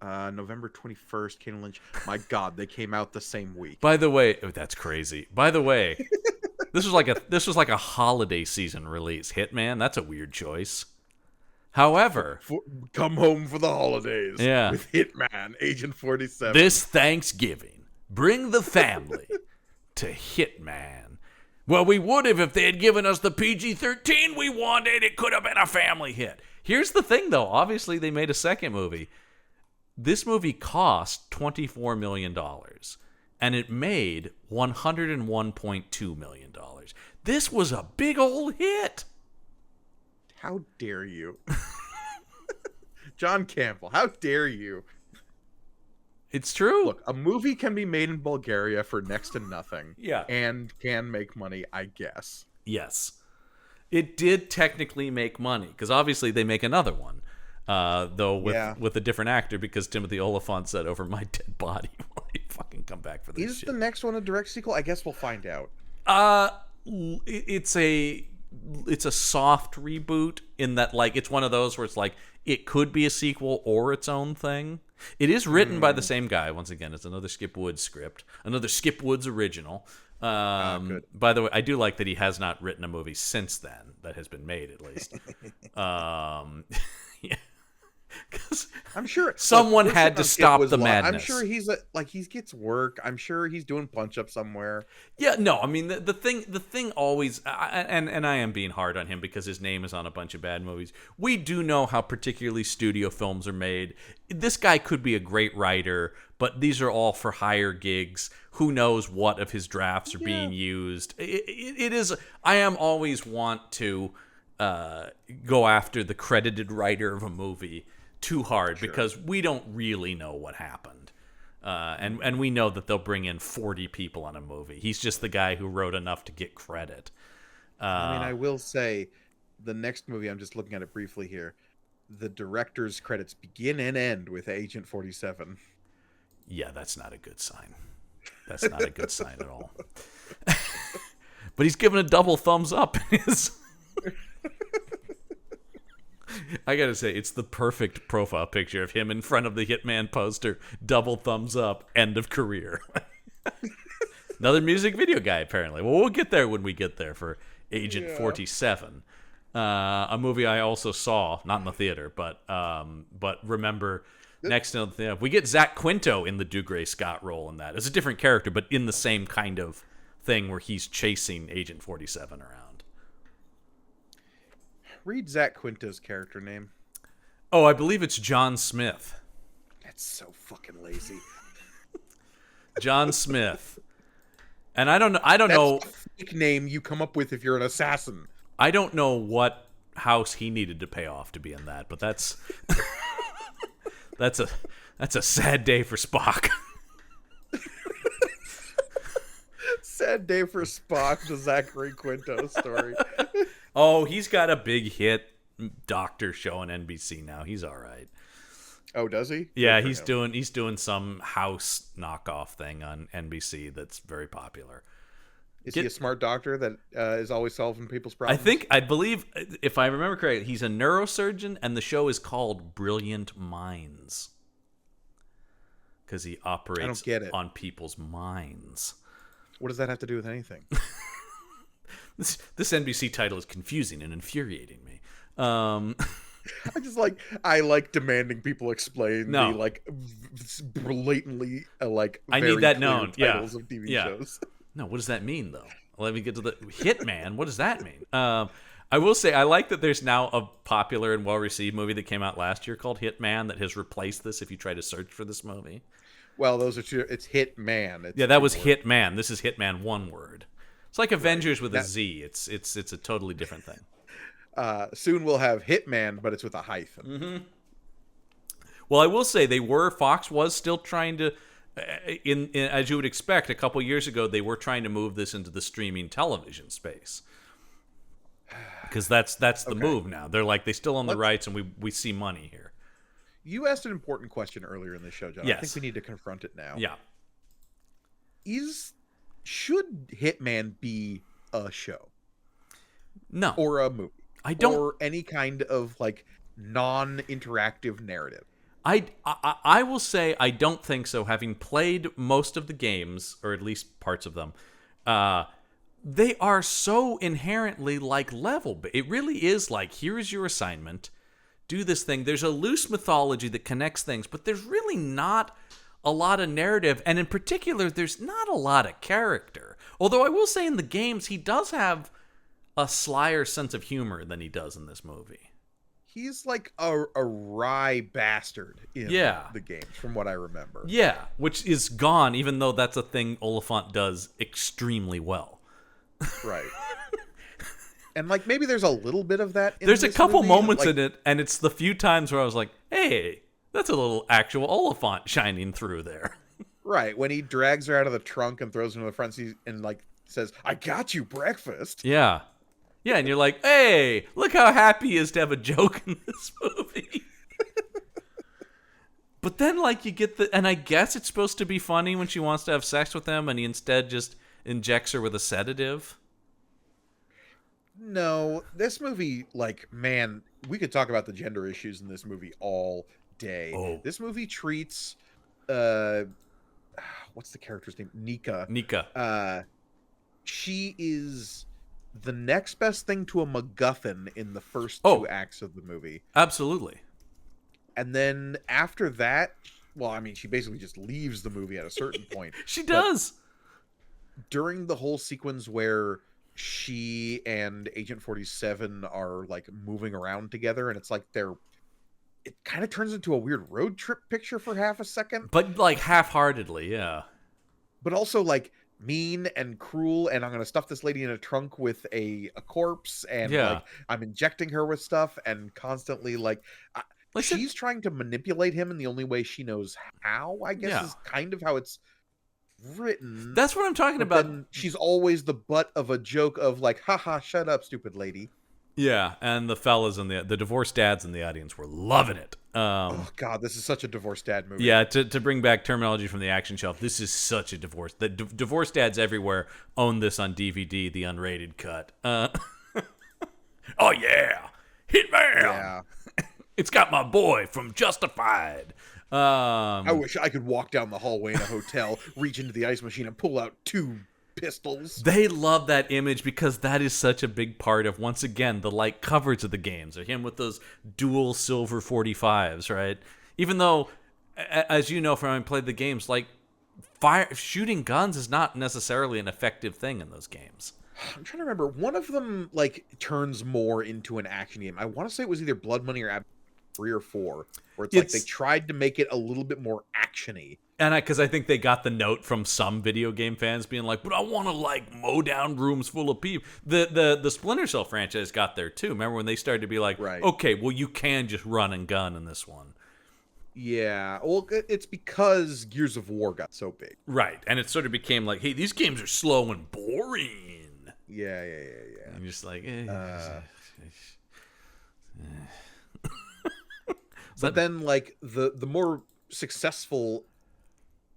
November 21st, Kane and Lynch. My God, they came out the same week. By the way, that's crazy. By the way, this was like a holiday season release. Hitman, that's a weird choice. However, Come Home for the Holidays. Yeah. With Hitman, Agent 47. this Thanksgiving, bring the family to Hitman. Well, we would have if they had given us the PG-13 we wanted. It could have been a family hit. Here's the thing, though. Obviously, they made a second movie. This movie cost $24 million, and it made $101.2 million. This was a big old hit. How dare you? John Campbell, how dare you? It's true. Look, a movie can be made in Bulgaria for next to nothing. Yeah. And can make money, I guess. Yes. It did technically make money, because obviously they make another one, though with a different actor, because Timothy Olyphant said, "Over my dead body, will he fucking come back for this Is shit?" the next one a direct sequel? I guess we'll find out. It's a soft reboot in that, like, it's one of those where it's like it could be a sequel or its own thing. It is written by the same guy. Once again, it's another Skip Woods script, another Skip Woods original. Good. By the way, I do like that he has not written a movie since then that has been made, at least. Yeah. I'm sure someone look, had to stop the madness. I'm sure he gets work. I'm sure he's doing punch up somewhere. Yeah, no, I mean the thing always, and I am being hard on him because his name is on a bunch of bad movies. We do know how particularly studio films are made. This guy could be a great writer, but these are all for hire gigs. Who knows what of his drafts are being used? It is. I am always want to go after the credited writer of a movie too hard because we don't really know what happened. And we know that they'll bring in 40 people on a movie. He's just the guy who wrote enough to get credit. I mean, I will say the next movie, I'm just looking at it briefly here, the director's credits begin and end with Agent 47. Yeah, that's not a good sign. That's not a good sign at all. But he's given a double thumbs up. I gotta say, it's the perfect profile picture of him in front of the Hitman poster. Double thumbs up, end of career. Another music video guy, apparently. Well, we'll get there when we get there for Agent 47. A movie I also saw, not in the theater, but remember, next to the we get Zach Quinto in the Dougray Scott role in that. It's a different character, but in the same kind of thing where he's chasing Agent 47 around. Read Zach Quinto's character name. Oh, I believe it's John Smith. That's so fucking lazy. John Smith. And I don't know. That's the fake name you come up with if you're an assassin. I don't know what house he needed to pay off to be in that, but that's that's a sad day for Spock. Sad day for Spock, the Zachary Quinto story. Oh, he's got a big hit doctor show on NBC now. He's all right. Oh, does he? Yeah, he's doing some house knockoff thing on NBC that's very popular. Is he a smart doctor that is always solving people's problems? I believe, if I remember correctly, he's a neurosurgeon, and the show is called Brilliant Minds because he operates on people's minds. What does that have to do with anything? This NBC title is confusing and infuriating me. I like demanding people explain the blatantly I need that known. Titles of TV shows. No, what does that mean though? Let me get to the Hitman. What does that mean? I will say I like that there's now a popular and well-received movie that came out last year called Hitman that has replaced this if you try to search for this movie. Well, those are two. It's Hitman. That was Hitman. This is Hitman, one word. It's like Avengers with a Z. It's a totally different thing. Soon we'll have Hitman, but it's with a hyphen. Mm-hmm. Well, I will say Fox was still trying to, in as you would expect, a couple years ago, they were trying to move this into the streaming television space. Because that's the move now. They're like, they still own the rights, and we see money here. You asked an important question earlier in the show, John. Yes. I think we need to confront it now. Yeah. Should Hitman be a show? No. Or a movie? I don't. Or any kind of non-interactive narrative? I will say I don't think so. Having played most of the games, or at least parts of them, they are so inherently level. It really is here's your assignment. Do this thing. There's a loose mythology that connects things, but there's really not a lot of narrative, and in particular, there's not a lot of character. Although I will say in the games, he does have a slyer sense of humor than he does in this movie. He's like a wry bastard in the games, from what I remember. Yeah, which is gone, even though that's a thing Olyphant does extremely well. Right. And maybe there's a little bit of that in There's a couple movie, moments in it, and it's the few times where I was like, hey, that's a little actual Olyphant shining through there. Right, when he drags her out of the trunk and throws her in the front seat and says, I got you breakfast. Yeah. Yeah, and you're like, hey, look how happy he is to have a joke in this movie. But then you get and I guess it's supposed to be funny when she wants to have sex with him and he instead just injects her with a sedative. No, this movie, man, we could talk about the gender issues in this movie all day. Oh. This movie treats, what's the character's name? Nika. She is the next best thing to a MacGuffin in the first two acts of the movie. Absolutely. And then after that, well, I mean, she basically just leaves the movie at a certain point. She does. During the whole sequence where she and Agent 47 are like moving around together, and it's like it kind of turns into a weird road trip picture for half a second. But like half-heartedly, yeah. But also like mean and cruel, and I'm going to stuff this lady in a trunk with a corpse, and like I'm injecting her with stuff, and constantly like she's trying to manipulate him in the only way she knows how, I guess is kind of how it's written. That's what I'm talking about. She's always the butt of a joke of like, haha, shut up, stupid lady. Yeah, and the fellas and the divorced dads in the audience were loving it. Oh god, this is such a divorced dad movie. Yeah, to bring back terminology from the action shelf, this is such a divorce. The divorced dads everywhere own this on DVD, the unrated cut. Oh yeah, Hitman. Yeah. It's got my boy from Justified. I wish I could walk down the hallway in a hotel, reach into the ice machine, and pull out 2 pistols. They love that image because that is such a big part of, once again, the like covers of the games are him with those dual silver 45s, right? Even though, as you know from having played the games, like shooting guns is not necessarily an effective thing in those games. I'm trying to remember. One of them like turns more into an action game. I want to say it was either Blood Money or 3 or 4, where it's like they tried to make it a little bit more actiony. And because I think they got the note from some video game fans being like, but I want to like mow down rooms full of people. The Splinter Cell franchise got there too. Remember when they started to be like, okay, well you can just run and gun in this one. Yeah, well, it's because Gears of War got so big. Right, and it sort of became like, hey, these games are slow and boring. Yeah. I'm just like, But then, like, the more successful,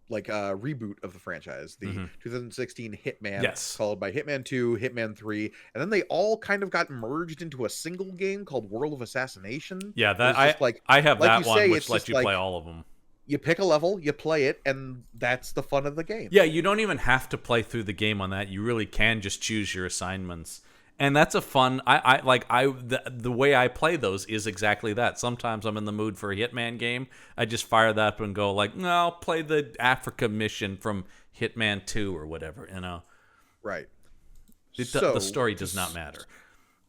like, reboot of the franchise, the 2016 Hitman, followed by Hitman 2, Hitman 3, and then they all kind of got merged into a single game called World of Assassination. Yeah, that I have like that one, which lets you play all of them. You pick a level, you play it, and that's the fun of the game. Yeah, you don't even have to play through the game on that. You really can just choose your assignments. And that's a fun. The way I play those is exactly that. Sometimes I'm in the mood for a Hitman game. I just fire that up and go like, no, I'll play the Africa mission from Hitman 2 or whatever. You know, right? The story does not matter.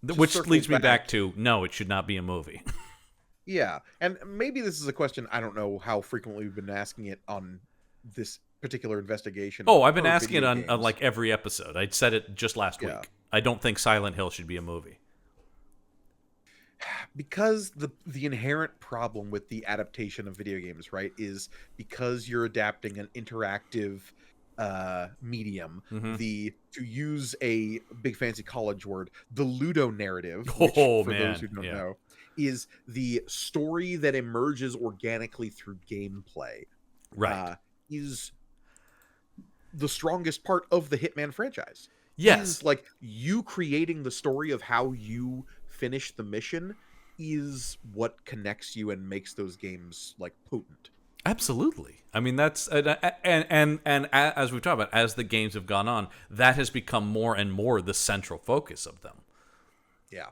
Which leads me back to no, it should not be a movie. Yeah, and maybe this is a question. I don't know how frequently we've been asking it on this particular investigation. Oh, I've been asking it on like every episode. I said it just last week. I don't think Silent Hill should be a movie. Because the inherent problem with the adaptation of video games, right, is because you're adapting an interactive medium, to use a big fancy college word, the Ludo narrative, which, those who don't know, is the story that emerges organically through gameplay. Right. Is the strongest part of the Hitman franchise. Yes. Is like you creating the story of how you finish the mission is what connects you and makes those games like potent. Absolutely. I mean, that's and as we've talked about, as the games have gone on, that has become more and more the central focus of them. Yeah.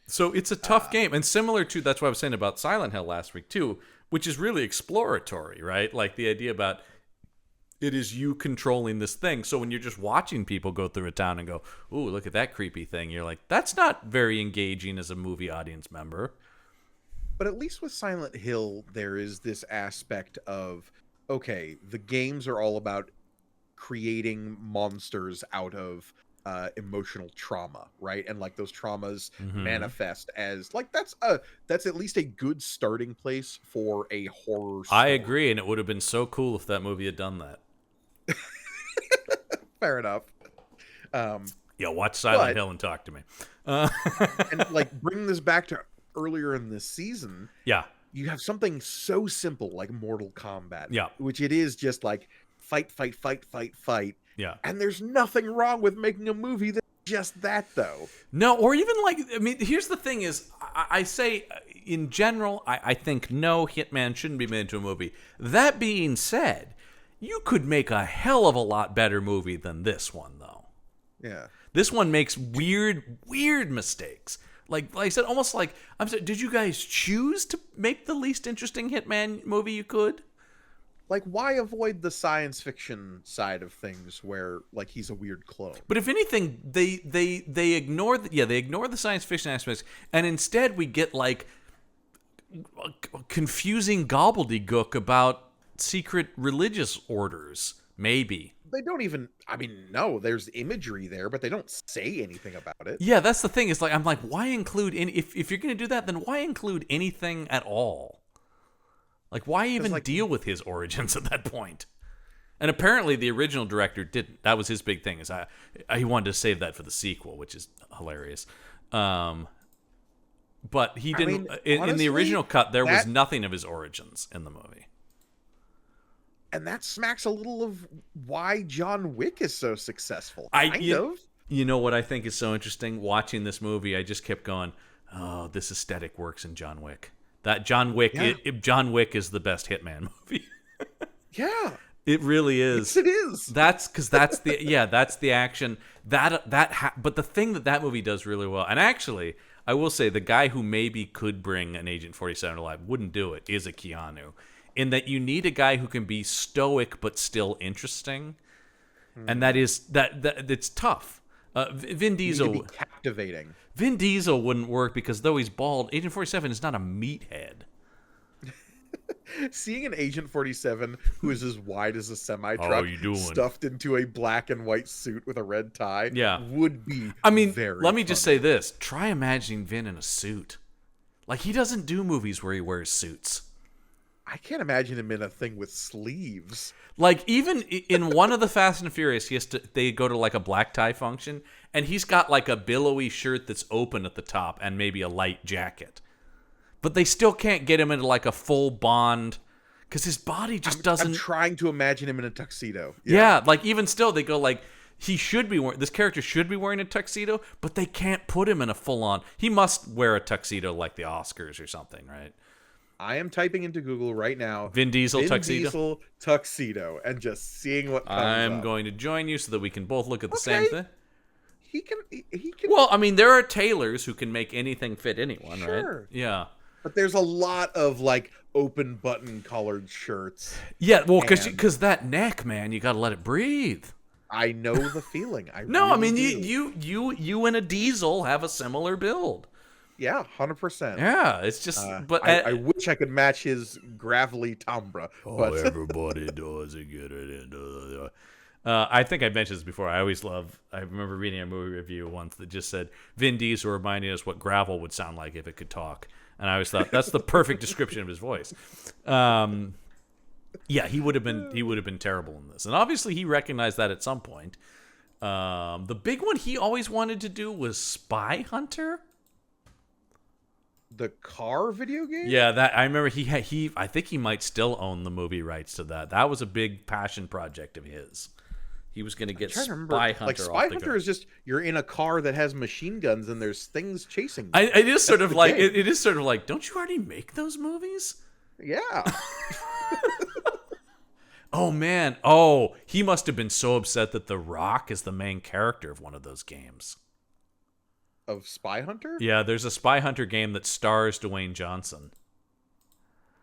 So it's a tough game, and similar to that's what I was saying about Silent Hill last week too, which is really exploratory, right? Like the idea about it is you controlling this thing. So when you're just watching people go through a town and go, ooh, look at that creepy thing, you're like, that's not very engaging as a movie audience member. But at least with Silent Hill, there is this aspect of, okay, the games are all about creating monsters out of emotional trauma, right? And like those traumas manifest as like that's at least a good starting place for a horror story. I agree, and it would have been so cool if that movie had done that. Fair enough. Watch Silent Hill and talk to me. And like bring this back to earlier in this season. Yeah. You have something so simple like Mortal Kombat. Yeah. Which it is just like fight. Yeah. And there's nothing wrong with making a movie that's just that, though. No, or even like, I mean, here's the thing is, I say, in general, I think no, Hitman shouldn't be made into a movie. That being said, you could make a hell of a lot better movie than this one, though. Yeah. This one makes weird mistakes. Like I said, almost like, I'm sorry, did you guys choose to make the least interesting Hitman movie you could? Like, why avoid the science fiction side of things where, like, he's a weird clone? But if anything, they ignore they ignore the science fiction aspects, and instead we get like confusing gobbledygook about secret religious orders. Maybe They don't even. I mean, no, there's imagery there, but they don't say anything about it. yeah, that's the thing. Is like I'm like, why include any? If you're gonna do that, then why include anything at all? Like, why even deal with his origins at that point? And apparently, the original director didn't. That was his big thing. Is he wanted to save that for the sequel, which is hilarious. But he didn't. I mean, in the original cut, there was that, nothing of his origins in the movie. And that smacks a little of why John Wick is so successful. You know what I think is so interesting? Watching this movie, I just kept going, "Oh, this aesthetic works in John Wick." That John Wick, John Wick is the best Hitman movie. Yeah, it really is. Yes, it is. That's because that's the action but the thing that movie does really well, and actually, I will say the guy who maybe could bring an Agent 47 to life wouldn't do it is a Keanu, in that you need a guy who can be stoic but still interesting, and that is that it's tough. Vin Diesel You need to be captivating. Vin Diesel wouldn't work because though he's bald, Agent 47 is not a meathead. Seeing an Agent 47 who is as wide as a semi-truck stuffed into a black and white suit with a red tie would be let me just say this. Try imagining Vin in a suit. Like, he doesn't do movies where he wears suits. I can't imagine him in a thing with sleeves. Like, even in one of the Fast and Furious, they go to like a black tie function, and he's got like a billowy shirt that's open at the top and maybe a light jacket. But they still can't get him into like a full Bond because his body just doesn't. I'm trying to imagine him in a tuxedo. Yeah, like even still, they go like this character should be wearing a tuxedo, but they can't put him in a full on. He must wear a tuxedo like the Oscars or something, right? I am typing into Google right now. Vin Diesel tuxedo, and just seeing what comes I'm up. going to join you so that we can both look at the same thing. He can. Well, I mean, there are tailors who can make anything fit anyone, sure. right? Yeah. But there's a lot of like open button collared shirts. Yeah, well, because that neck, man, you got to let it breathe. I know the feeling. I mean, you and a Diesel have a similar build. Yeah, 100%. Yeah, it's just. But I wish I could match his gravelly timbre. But everybody does get it into. I think I mentioned this before. I remember reading a movie review once that just said Vin Diesel reminding us what gravel would sound like if it could talk, and I always thought that's the perfect description of his voice. Yeah, he would have been terrible in this, and obviously he recognized that at some point. The big one he always wanted to do was Spy Hunter. The car video game? Yeah, that I remember. I think he might still own the movie rights to that. That was a big passion project of his. He was going to get Spy Hunter. Like Spy Hunter is just you're in a car that has machine guns and there's things chasing you. It is sort of like it is sort of like, don't you already make those movies? Yeah. Oh man. Oh, he must have been so upset that The Rock is the main character of one of those games. Of Spy Hunter? Yeah, there's a Spy Hunter game that stars Dwayne Johnson.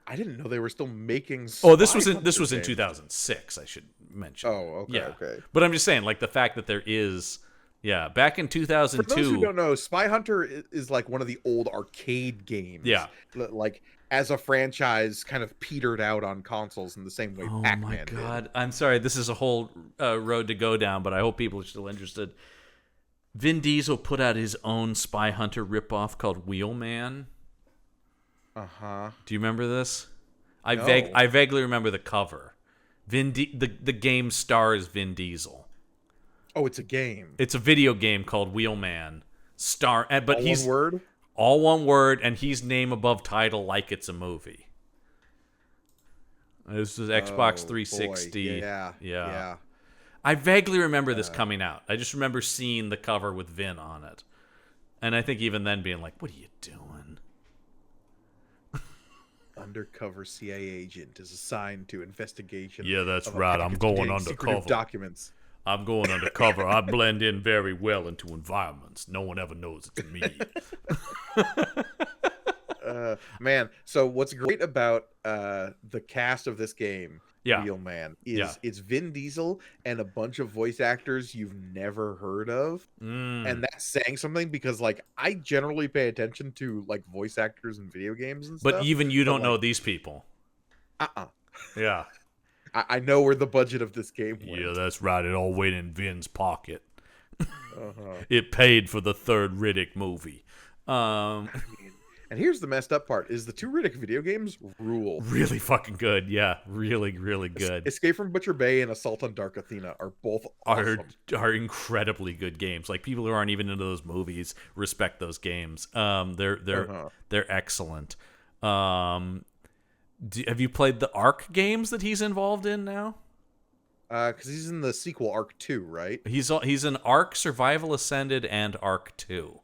I didn't know they were still making. This was in 2006. I should mention. Oh, okay, yeah. okay. But I'm just saying, like the fact that there is, back in 2002. For those who don't know, Spy Hunter is like one of the old arcade games. Yeah, like as a franchise, kind of petered out on consoles in the same way Pac-Man my God, did. I'm sorry. This is a whole road to go down, but I hope people are still interested. Vin Diesel put out his own Spy Hunter ripoff called Wheelman. Uh-huh. Do you remember this? No. I vaguely remember the cover. The game stars Vin Diesel. Oh, it's a game. It's a video game called Wheelman. But he's one word? All one word, and he's name above title like it's a movie. This was Xbox 360. Boy. Yeah. I vaguely remember this coming out. I just remember seeing the cover with Vin on it. And I think even then being like, what are you doing? Undercover CIA agent is assigned to investigation. Yeah, that's right. I'm going undercover. Documents. I'm going undercover. I blend in very well into environments. No one ever knows it's me. Man, so what's great about the cast of this game, Wheelman, is it's Vin Diesel and a bunch of voice actors you've never heard of. And that's saying something because, like, I generally pay attention to, like, voice actors in video games and stuff. But even you don't know these people. Yeah. I know where the budget of this game went. Yeah, that's right. It all went in Vin's pocket. It paid for the third Riddick movie. And here's the messed up part: is the 2 Riddick video games rule. Really fucking good. Yeah, really, really good. Escape from Butcher Bay and Assault on Dark Athena are both awesome. Are incredibly good games. Like, people who aren't even into those movies respect those games. They're excellent. Have you played the Ark games that he's involved in now? Because he's in the sequel Ark 2, right? He's in Ark Survival Ascended and Ark 2.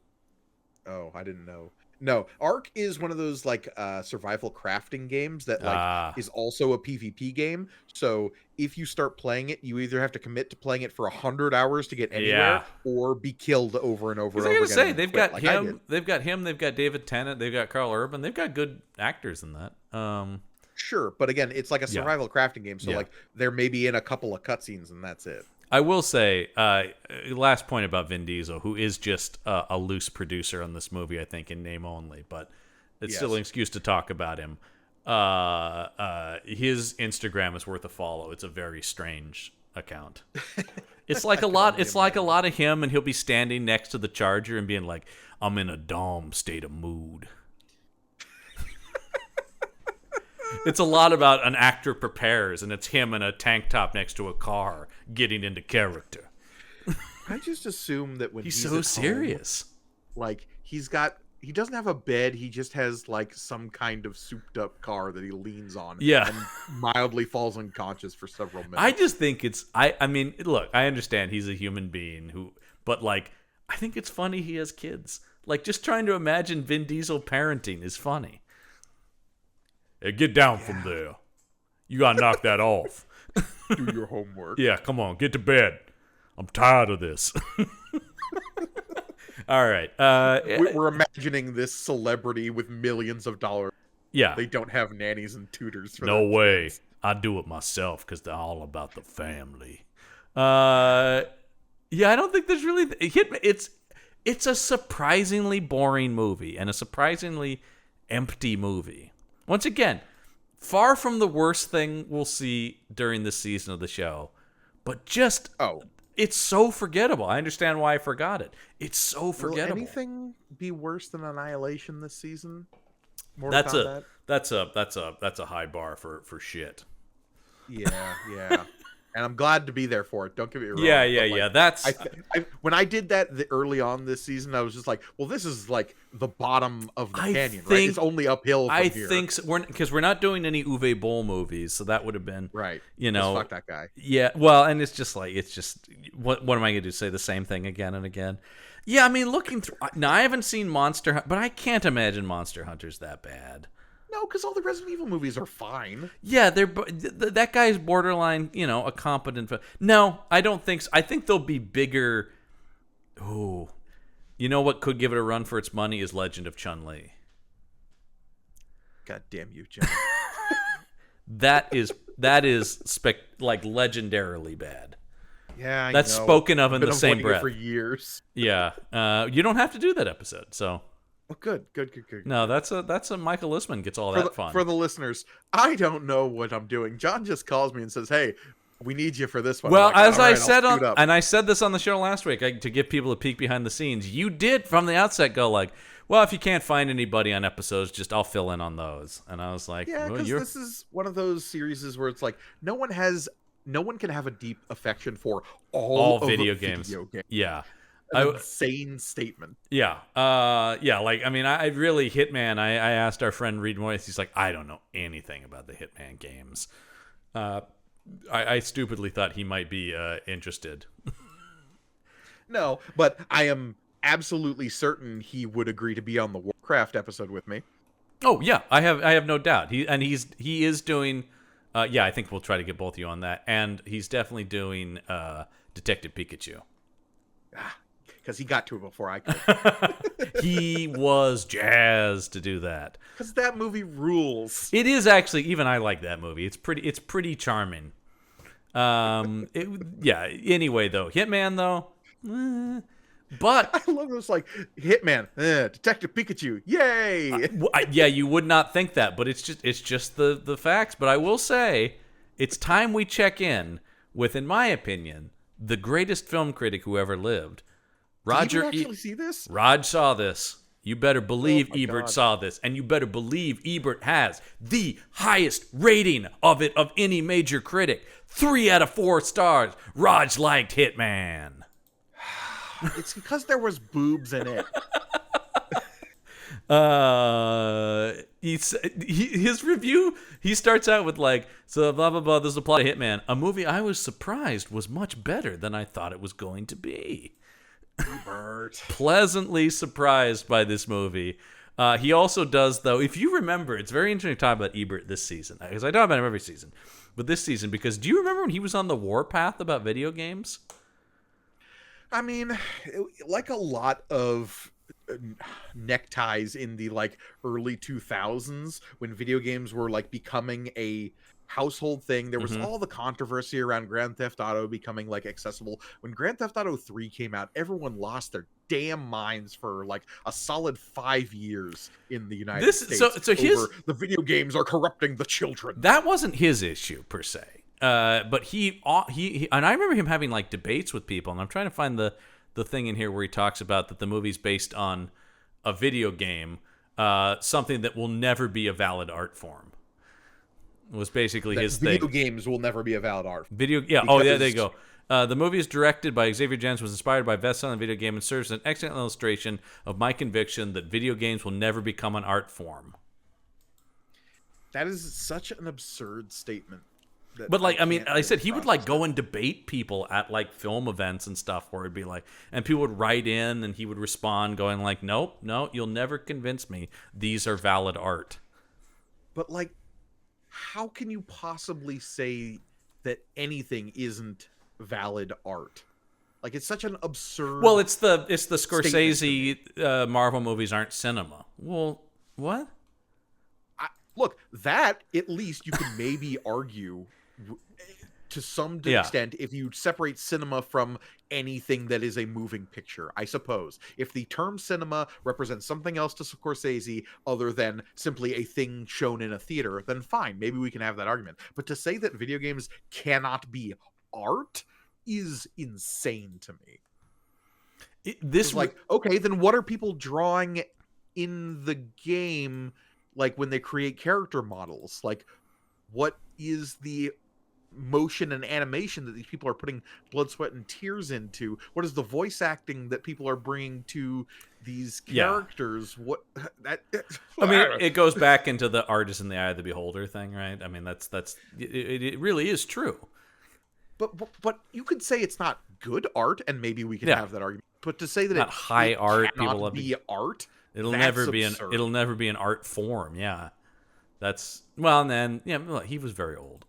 Oh, I didn't know. No, Ark is one of those, like, survival crafting games that, like, is also a PvP game. So if you start playing it, you either have to commit to playing it for 100 hours to get anywhere, or be killed over and over and over again. Say, they've got him. They've got him. They've got David Tennant. They've got Carl Urban. They've got good actors in that. Sure, but again, it's like a survival crafting game. So like, they're maybe in a couple of cutscenes, and that's it. I will say, last point about Vin Diesel, who is just a loose producer on this movie, I think, in name only, but it's still an excuse to talk about him. His Instagram is worth a follow. It's a very strange account. It's like a lot. It's like a lot of him, and he'll be standing next to the charger and being like, "I'm in a Dom state of mood." It's a lot about an actor prepares, and it's him in a tank top next to a car getting into character. I just assume that when he's so serious, home, like, he doesn't have a bed. He just has, like, some kind of souped up car that he leans on. Yeah. And mildly falls unconscious for several minutes. I just think it's, I mean, look, I understand he's a human being but, like, I think it's funny he has kids. Like, just trying to imagine Vin Diesel parenting is funny. Hey, get down from there. You gotta knock that off. Do your homework. Yeah, come on, get to bed. I'm tired of this. All right. We're imagining this celebrity with millions of dollars. Yeah. They don't have nannies and tutors for no their way. kids. I do it myself because they're all about the family. Yeah, I don't think there's really... It's a surprisingly boring movie and a surprisingly empty movie. Once again, far from the worst thing we'll see during this season of the show, but just it's so forgettable. I understand why I forgot it. It's so forgettable. Will anything be worse than Annihilation this season? That's a high bar for shit. Yeah. And I'm glad to be there for it. Don't get me wrong. Yeah. That's when I did that early on this season, I was just like, well, this is like the bottom of the canyon, right? It's only uphill from here. I think so, because we're not doing any Uwe Boll movies, so that would have been right. You know, fuck that guy. Yeah, well, and it's just what am I going to do? Say the same thing again and again? Yeah, I mean, looking through now, I haven't seen Monster Hunter, but I can't imagine Monster Hunter's that bad. No, because all the Resident Evil movies are fine. Yeah, that guy's borderline, a competent. No, I don't think so. I think they'll be bigger. Ooh, you know what could give it a run for its money is Legend of Chun-Li. God damn you, John. that is legendarily bad. Yeah, that's spoken of in the same breath for years. Yeah, you don't have to do that episode, so. Oh, good. No, that's a Michael Listman gets all that fun. For the listeners, I don't know what I'm doing. John just calls me and says, "Hey, we need you for this one." Well, like, as I said and I said this on the show last week to give people a peek behind the scenes. You did from the outset go like, "Well, if you can't find anybody on episodes, just I'll fill in on those." And I was like, "Yeah, because this is one of those series where it's like no one can have a deep affection for all video games. Yeah." Insane statement. Yeah. Like, I mean, I really, Hitman, I asked our friend Reed Moyes, he's like, I don't know anything about the Hitman games. I stupidly thought he might be interested. No, but I am absolutely certain he would agree to be on the Warcraft episode with me. Oh, yeah. I have no doubt. He is doing Yeah, I think we'll try to get both of you on that. And he's definitely doing Detective Pikachu. Because he got to it before I could. He was jazzed to do that. Because that movie rules. It is actually, even I like that movie. It's pretty charming. Anyway, though. Hitman, though. But I love this, like, Hitman, Detective Pikachu, yay! Yeah, you would not think that, but it's just the facts. But I will say, it's time we check in with, in my opinion, the greatest film critic who ever lived. Roger. Did you actually see this? Raj saw this. You better believe Ebert saw this, and you better believe Ebert has the highest rating of any major critic. 3 out of 4 stars. Raj liked Hitman. It's because there was boobs in it. His review, he starts out with like, so blah blah blah, this is the plot of Hitman, a movie I was surprised was much better than I thought it was going to be. Ebert. Pleasantly surprised by this movie. He also does, though, if you remember, it's very interesting to talk about Ebert this season, because I talk about him every season, but this season, because do you remember when he was on the warpath about video games? I mean, like a lot of neckties in the like early 2000s, when video games were like becoming a household thing, there was all the controversy around Grand Theft Auto becoming like accessible. When Grand Theft Auto 3 came out, everyone lost their damn minds for like a solid 5 years in the United States. So the video games are corrupting the children. That wasn't his issue per se. But he and I remember him having like debates with people, and I'm trying to find the thing in here where he talks about that the movie's based on a video game, something that will never be a valid art form. Was basically his thing. Video games will never be a valid art. There you go. The movie is directed by Xavier Gens, was inspired by best-selling video game, and serves as an excellent illustration of my conviction that video games will never become an art form. That is such an absurd statement. But like, I mean, like I said, he would like go and debate people at like film events and stuff, where it'd be like, and people would write in, and he would respond, going like, "Nope, no, you'll never convince me. These are valid art." But like, how can you possibly say that anything isn't valid art? Like, it's such an absurd. Well, it's the Scorsese Marvel movies aren't cinema. Well, what? Look, that at least you can maybe argue to some extent if you separate cinema from anything that is a moving picture, I suppose. If the term cinema represents something else to Scorsese other than simply a thing shown in a theater, then fine, maybe we can have that argument. But to say that video games cannot be art is insane to me. Okay, then what are people drawing in the game, like when they create character models? Like, what is the motion and animation that these people are putting blood, sweat, and tears into? What is the voice acting that people are bringing to these characters? What that? I mean, it goes back into the art is in the eye of the beholder thing, right? I mean, that's it really is true. But you could say it's not good art, and maybe we can have that argument. But to say that not high art, people love be art. It'll never be an art form. Yeah, that's well. And then he was very old.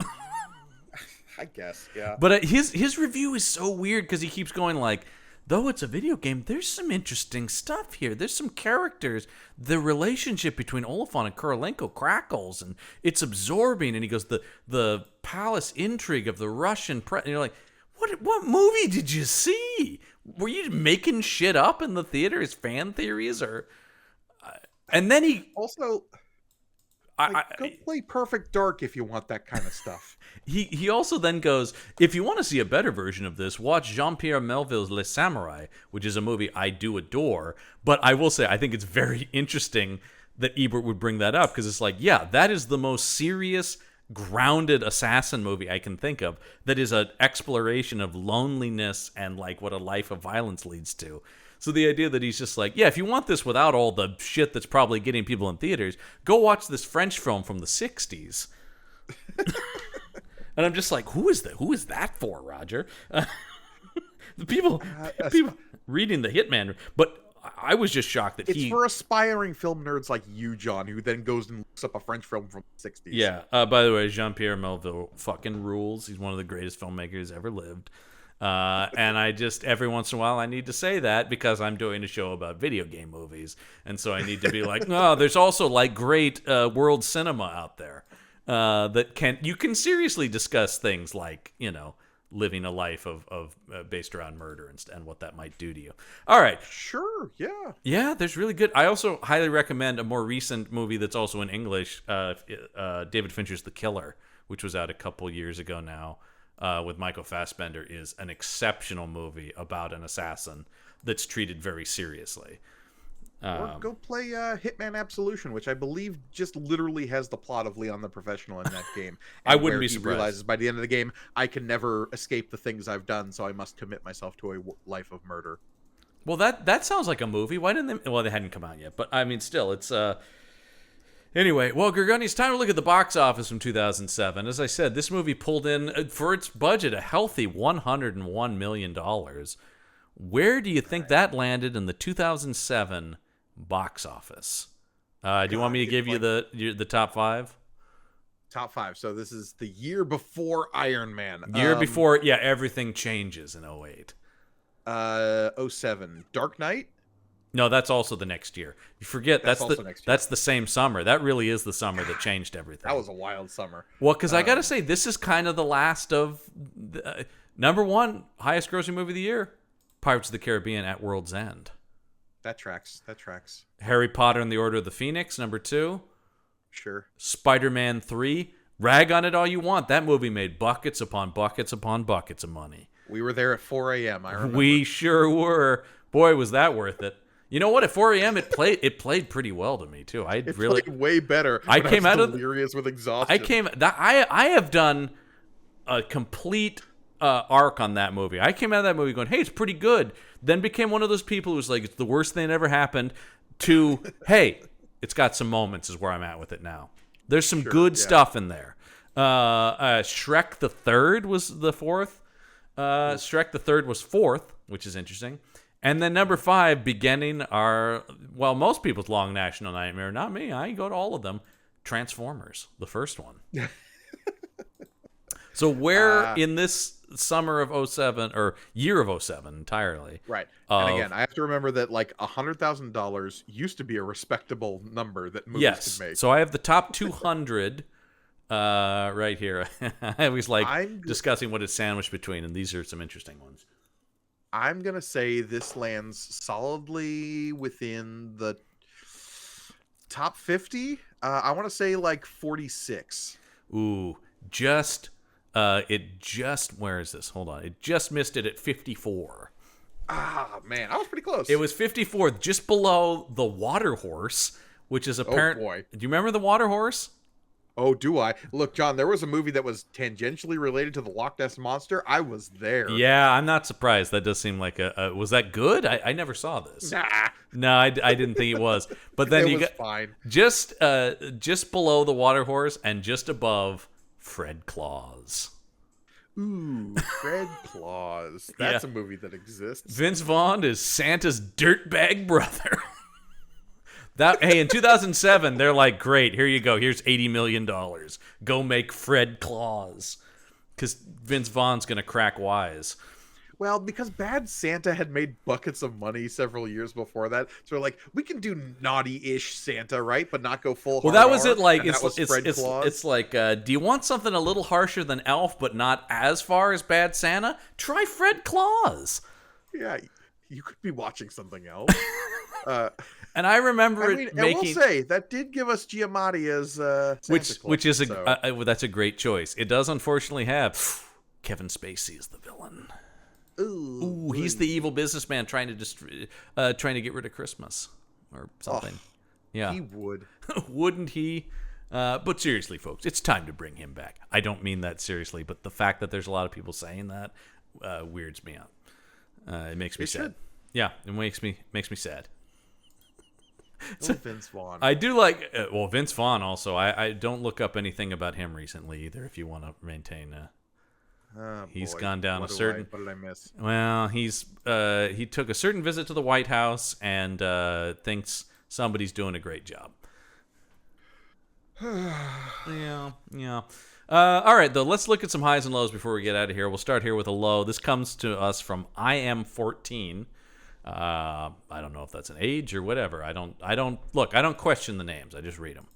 I guess, yeah. But his review is so weird because he keeps going like, though it's a video game, there's some interesting stuff here. There's some characters. The relationship between Olyphant and Korolenko crackles, and it's absorbing. And he goes, the palace intrigue of the Russian press. And you're like, what movie did you see? Were you making shit up in the theater as fan theories, or? And then he also. Go play Perfect Dark if you want that kind of stuff. He also then goes, if you want to see a better version of this, watch Jean-Pierre Melville's Les Samurai, which is a movie I do adore. But I will say, I think it's very interesting that Ebert would bring that up, because it's like, yeah, that is the most serious, grounded assassin movie I can think of that is an exploration of loneliness and like what a life of violence leads to. So the idea that he's just like, yeah, if you want this without all the shit that's probably getting people in theaters, go watch this French film from the 60s. And I'm just like, who is that for, Roger? The people reading the Hitman. But I was just shocked that it's for aspiring film nerds like you, John, who then goes and looks up a French film from the 60s. Yeah. By the way, Jean-Pierre Melville fucking rules. He's one of the greatest filmmakers ever lived. And I just, every once in a while, I need to say that because I'm doing a show about video game movies. And so I need to be like, no, there's also like great world cinema out there that you can seriously discuss things like, living a life of based around murder and what that might do to you. All right. Sure, yeah. Yeah, there's really good. I also highly recommend a more recent movie that's also in English, David Fincher's The Killer, which was out a couple years ago now. With Michael Fassbender, is an exceptional movie about an assassin that's treated very seriously. Or go play Hitman Absolution, which I believe just literally has the plot of Leon the Professional in that game. I wouldn't be surprised. He realizes by the end of the game, I can never escape the things I've done, so I must commit myself to a life of murder. Well, that sounds like a movie. Why didn't they? Well, they hadn't come out yet, but I mean, still, it's Anyway, well, Gorgone, it's time to look at the box office from 2007. As I said, this movie pulled in, for its budget, a healthy $101 million. Where do you think that landed in the 2007 box office? Do you want me to give you the top five? Top five. So this is the year before Iron Man. Year before, yeah, everything changes in 08. 07. Dark Knight? No, that's also the next year. You forget that's the same summer. That really is the summer that changed everything. That was a wild summer. Well, because I got to say, this is kind of the last of number one highest grossing movie of the year, Pirates of the Caribbean at World's End. That tracks. Harry Potter and the Order of the Phoenix, number two. Sure. Spider-Man 3. Rag on it all you want. That movie made buckets upon buckets upon buckets of money. We were there at 4 a.m. I remember. We sure were. Boy, was that worth it. You know what? At 4 a.m. it played pretty well to me too. It played way better. I came out of delirious with exhaustion. I have done a complete arc on that movie. I came out of that movie going, "Hey, it's pretty good." Then became one of those people who was like, "It's the worst thing that ever happened." To, "Hey, it's got some moments." Is where I'm at with it now. There's some good stuff in there. Shrek the Third was the fourth. Shrek the Third was fourth, which is interesting. And then number five, beginning most people's long national nightmare, not me, I go to all of them, Transformers, the first one. So where in this summer of 07, or year of 07 entirely. Right. And again, I have to remember that like $100,000 used to be a respectable number that movies could make. So I have the top 200 right here. I always like discussing what it's sandwiched between, and these are some interesting ones. I'm going to say this lands solidly within the top 50. I want to say like 46. Ooh, where is this? Hold on. It just missed it at 54. Ah, man, I was pretty close. It was 54th, just below The Water Horse, which is apparent. Oh, boy. Do you remember The Water Horse? Oh, do I? Look, John, there was a movie that was tangentially related to the Loch Ness Monster. I was there. Yeah, I'm not surprised. That does seem like was that good? I never saw this. Nah. No, I didn't think it was. But then you got fine. Just below The Water Horse and just above Fred Claus. Ooh, Fred Claus. That's a movie that exists. Vince Vaughn is Santa's dirtbag brother. Hey, in 2007, they're like, great, here you go. Here's $80 million. Go make Fred Claus. Because Vince Vaughn's going to crack wise. Well, because Bad Santa had made buckets of money several years before that. So we're like, we can do naughty-ish Santa, right? But not go full Well, that was it. Like, it's like, do you want something a little harsher than Elf, but not as far as Bad Santa? Try Fred Claus. Yeah, you could be watching something else. And I remember making. I will say that did give us Giamatti as Santa Claus, which is that's a great choice. It does unfortunately have Kevin Spacey as the villain. Ooh, he's the evil businessman trying to get rid of Christmas or something. Oh, yeah, he would. Wouldn't he? But seriously, folks, it's time to bring him back. I don't mean that seriously, but the fact that there's a lot of people saying that weirds me out. It makes me sad. Yeah, it makes me sad. So, Vince Vaughn. I do like Vince Vaughn also. I don't look up anything about him recently either. If you want to maintain He's boy. gone down What a certain. What did I miss? Well, he took a certain visit to the White House and thinks somebody's doing a great job. Yeah. All right, though. Let's look at some highs and lows before we get out of here. We'll start here with a low. This comes to us from I Am 14. I don't know if that's an age or whatever. I don't question the names. I just read them.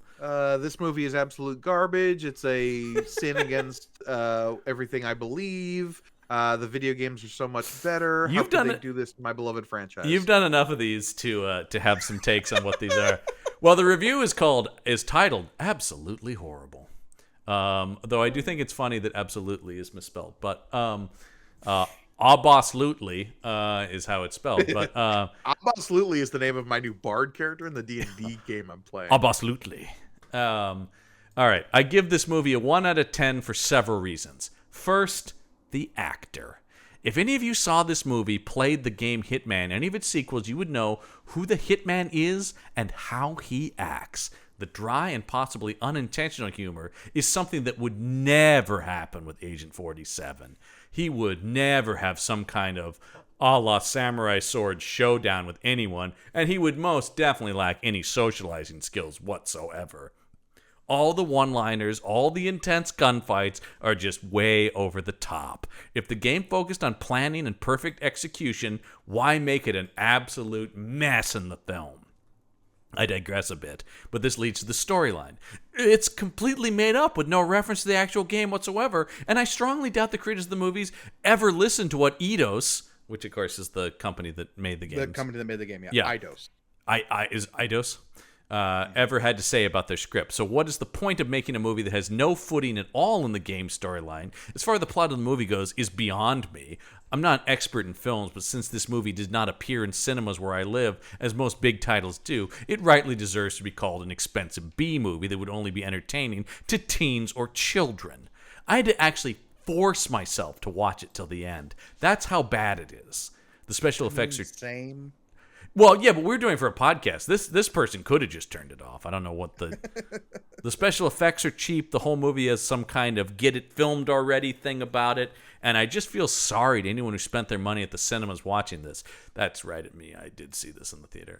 This movie is absolute garbage. It's a sin against everything I believe. The video games are so much better. How could they do this to my beloved franchise? You've done enough of these to have some takes on what these are. Well, the review is titled "Absolutely Horrible." Though I do think it's funny that "absolutely" is misspelled, but "Aboslutely" is how it's spelled. But Aboslutely is the name of my new bard character in the D&D game I'm playing. Aboslutely. All right, I give this movie a 1 out of 10 for several reasons. First, the actor. If any of you saw this movie, played the game Hitman, any of its sequels, you would know who the Hitman is and how he acts. The dry and possibly unintentional humor is something that would never happen with Agent 47. He would never have some kind of a la samurai sword showdown with anyone, and he would most definitely lack any socializing skills whatsoever. All the one-liners, all the intense gunfights are just way over the top. If the game focused on planning and perfect execution, why make it an absolute mess in the film? I digress a bit, but this leads to the storyline. It's completely made up with no reference to the actual game whatsoever, and I strongly doubt the creators of the movies ever listened to what Eidos, which of course is the company that made the game. The company that made the game, yeah. Eidos. Is Eidos? Ever had to say about their script. So what is the point of making a movie that has no footing at all in the game storyline? As far as the plot of the movie goes, is beyond me. I'm not an expert in films, but since this movie did not appear in cinemas where I live, as most big titles do, it rightly deserves to be called an expensive B movie that would only be entertaining to teens or children. I had to actually force myself to watch it till the end. That's how bad it is. The special effects are... Same. Well, yeah, but we're doing it for a podcast. This person could have just turned it off. I don't know what the special effects are cheap. The whole movie has some kind of get it filmed already thing about it, and I just feel sorry to anyone who spent their money at the cinemas watching this. That's right at me. I did see this in the theater.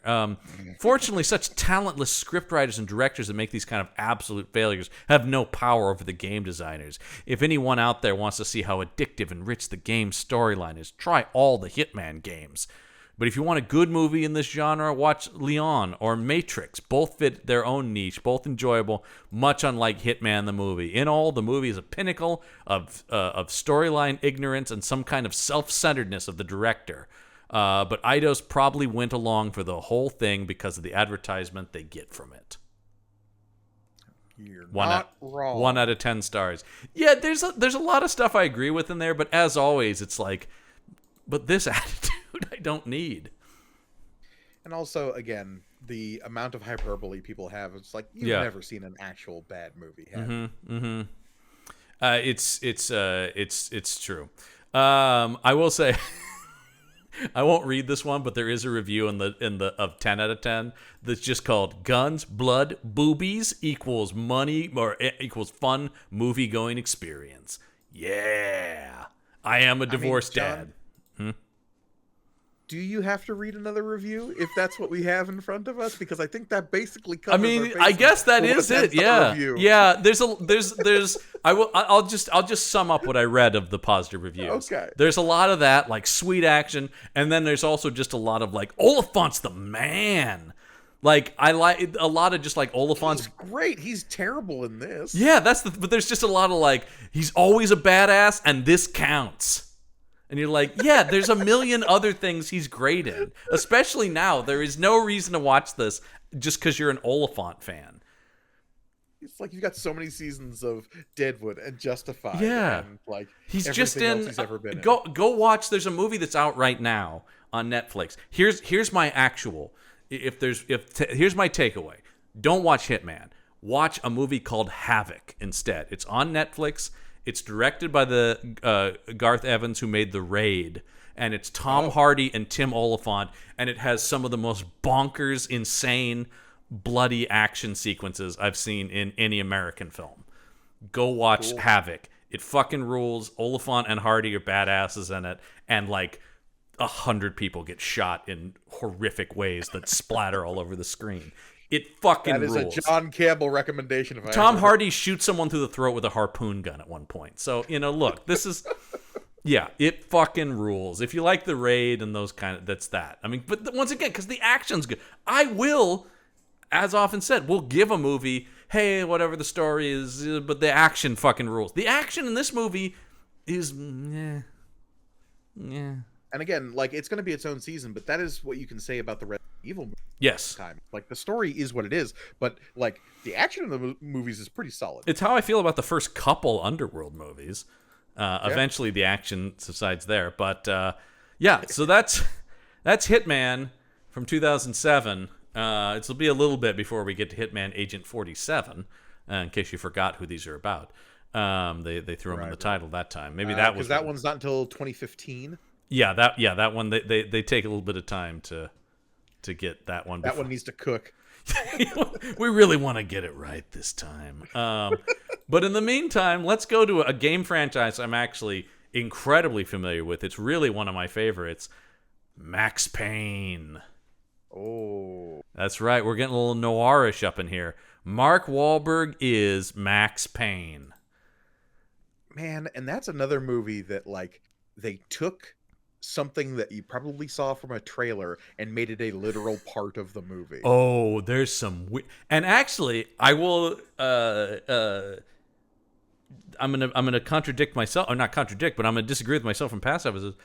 Fortunately, such talentless scriptwriters and directors that make these kind of absolute failures have no power over the game designers. If anyone out there wants to see how addictive and rich the game storyline is, try all the Hitman games. But if you want a good movie in this genre, watch Leon or Matrix. Both fit their own niche, both enjoyable, much unlike Hitman the movie. In all, the movie is a pinnacle of storyline ignorance and some kind of self-centeredness of the director. But Eidos probably went along for the whole thing because of the advertisement they get from it. You're not wrong. 1 out of 10 stars. Yeah, there's a lot of stuff I agree with in there, but as always, it's like, but this attitude I don't need. And also, again, the amount of hyperbole people have, it's like, you've never seen an actual bad movie, have you? It's true. I will say, I won't read this one, but there is a review in the of 10 out of 10 that's just called "Guns, Blood, Boobies equals money or equals fun movie going experience." Yeah, I am a divorced dad. Do you have to read another review if that's what we have in front of us? Because I think that basically covers. I guess that is it. Yeah, yeah. I'll just sum up what I read of the positive reviews. Okay. There's a lot of that, like sweet action, and then there's also just a lot of like Olyphant's the man. Like I like a lot of just like Olyphant's. He's great. He's terrible in this. Yeah, but there's just a lot of like he's always a badass, and this counts. And you're like, yeah, there's a million other things he's great in. Especially now, there is no reason to watch this just because you're an Oliphant fan. It's like you've got so many seasons of Deadwood and Justified. Yeah, and like he's just in. Else he's ever been in. Go watch. There's a movie that's out right now on Netflix. Here's my actual. Here's my takeaway. Don't watch Hitman. Watch a movie called Havoc instead. It's on Netflix. It's directed by the Garth Evans who made The Raid, and it's Tom Hardy and Tim Olyphant, and it has some of the most bonkers, insane, bloody action sequences I've seen in any American film. Go watch Havoc. It fucking rules. Olyphant and Hardy are badasses in it, and like 100 people get shot in horrific ways that splatter all over the screen. It fucking rules. That is a John Campbell recommendation. If Tom Hardy shoots someone through the throat with a harpoon gun at one point. So, look, this is... Yeah, it fucking rules. If you like The Raid and those that's that. I mean, but once again, because the action's good. I will, as often said, we'll give a movie, hey, whatever the story is, but the action fucking rules. The action in this movie is... Yeah. And again, like, it's going to be its own season, but that is what you can say about the Resident Evil movie. Yes. Time. Like, the story is what it is, but, like, the action in the movies is pretty solid. It's how I feel about the first couple Underworld movies. Eventually the action subsides there. But, yeah, so that's Hitman from 2007. It'll be a little bit before we get to Hitman Agent 47, in case you forgot who these are about. They threw them in the title that time. Maybe that was... Because that one's not until 2015. Yeah, that one they take a little bit of time to get that one. That one needs to cook. We really want to get it right this time. But in the meantime, let's go to a game franchise I'm actually incredibly familiar with. It's really one of my favorites, Max Payne. Oh, that's right. We're getting a little noirish up in here. Mark Wahlberg is Max Payne. Man, and that's another movie that, like, they took something that you probably saw from a trailer and made it a literal part of the movie. Oh, there's some and actually I will I'm gonna contradict myself, or not contradict, but I'm gonna disagree with myself from past episodes.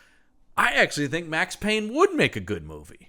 I actually think Max Payne would make a good movie.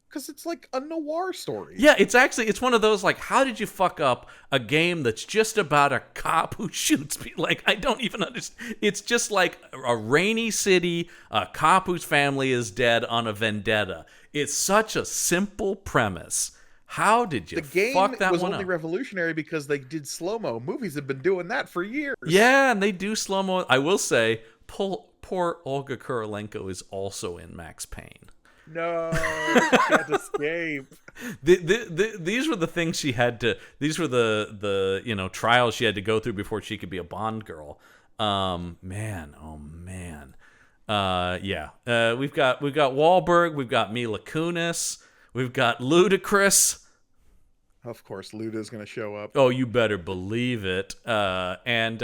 Because it's like a noir story. Yeah, it's one of those, like, how did you fuck up a game that's just about a cop who shoots people? Like, I don't even understand. It's just like a rainy city, a cop whose family is dead on a vendetta. It's such a simple premise. How did you fuck that one up? The game was only revolutionary because they did slow-mo. Movies have been doing that for years. Yeah, and they do slow-mo. I will say, poor Olga Kurylenko is also in Max Payne. No, she can't escape. These were the things she had to. These were the trials she had to go through before she could be a Bond girl. Man. Yeah. We've got Wahlberg. We've got Mila Kunis. We've got Ludacris. Of course, Luda's going to show up. Oh, you better believe it. And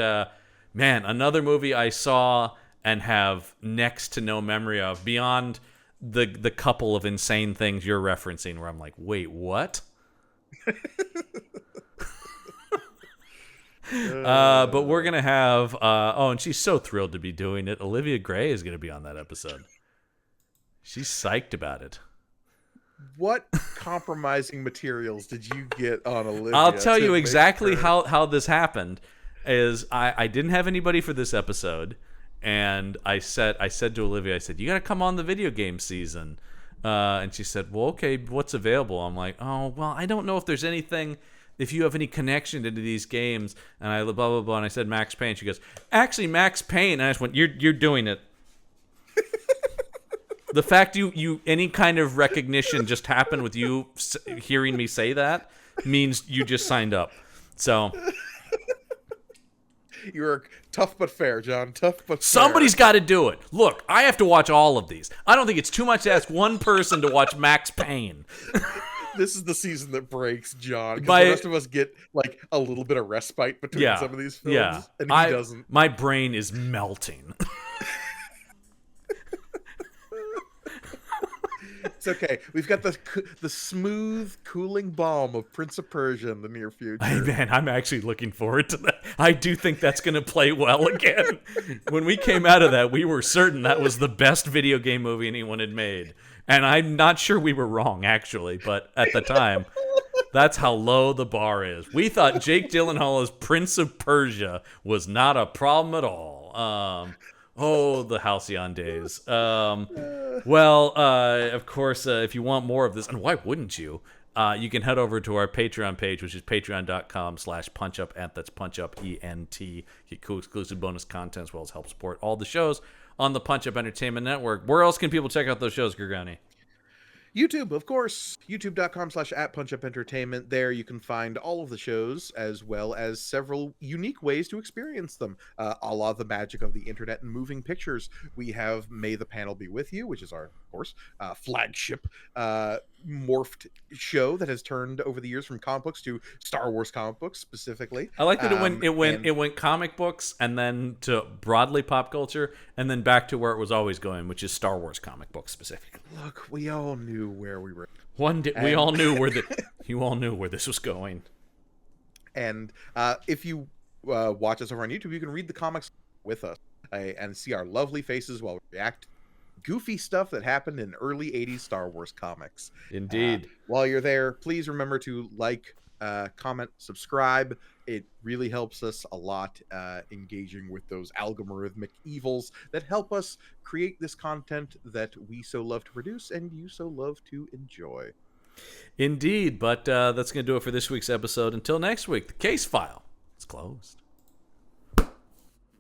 man, another movie I saw and have next to no memory of beyond the couple of insane things you're referencing where I'm like, wait, what? But we're going to have, and she's so thrilled to be doing it. Olivia Gray is going to be on that episode. She's psyched about it. What compromising materials did you get on Olivia? I'll tell you exactly how this happened. Is I didn't have anybody for this episode. And I said to Olivia, I said, you got to come on the video game season. And she said, well, okay, what's available? I'm like, oh, well, I don't know if there's anything, if you have any connection to these games. And I blah, blah, blah. And I said, Max Payne. She goes, actually, Max Payne. And I just went, you're doing it. The fact you any kind of recognition just happened with you hearing me say that means you just signed up. So... You're tough but fair, John. Tough but fair. Somebody's got to do it. Look, I have to watch all of these. I don't think it's too much to ask one person to watch Max Payne. This is the season that breaks John. Because the rest of us get like a little bit of respite between some of these films. Yeah. And he doesn't. My brain is melting. It's okay. We've got the smooth, cooling balm of Prince of Persia in the near future. Hey, man, I'm actually looking forward to that. I do think that's going to play well again. When we came out of that, we were certain that was the best video game movie anyone had made. And I'm not sure we were wrong, actually. But at the time, that's how low the bar is. We thought Jake Gyllenhaal as Prince of Persia was not a problem at all. Oh, the halcyon days. Well, of course, if you want more of this, and why wouldn't you? You can head over to our Patreon page, which is patreon.com/punchup. That's punchupent. Get cool exclusive bonus content as well as help support all the shows on the Punch Up Entertainment Network. Where else can people check out those shows, Gorgone? YouTube, of course, youtube.com/@punchupentertainment. There you can find all of the shows as well as several unique ways to experience them, a la the magic of the internet and moving pictures. We have May the Panel Be With You, which is our, of course, flagship morphed show that has turned over the years from comic books to Star Wars comic books specifically. I like that it went comic books and then to broadly pop culture and then back to where it was always going, which is Star Wars comic books specifically. Look, we all knew where we were. We all knew where you all knew where this was going. And if you watch us over on YouTube, you can read the comics with us and see our lovely faces while we react to goofy stuff that happened in early 80s Star Wars comics. Indeed. While you're there, please remember to like, comment, subscribe. It really helps us a lot, engaging with those algorithmic evils that help us create this content that we so love to produce and you so love to enjoy. Indeed, but that's going to do it for this week's episode. Until next week, the case file is closed.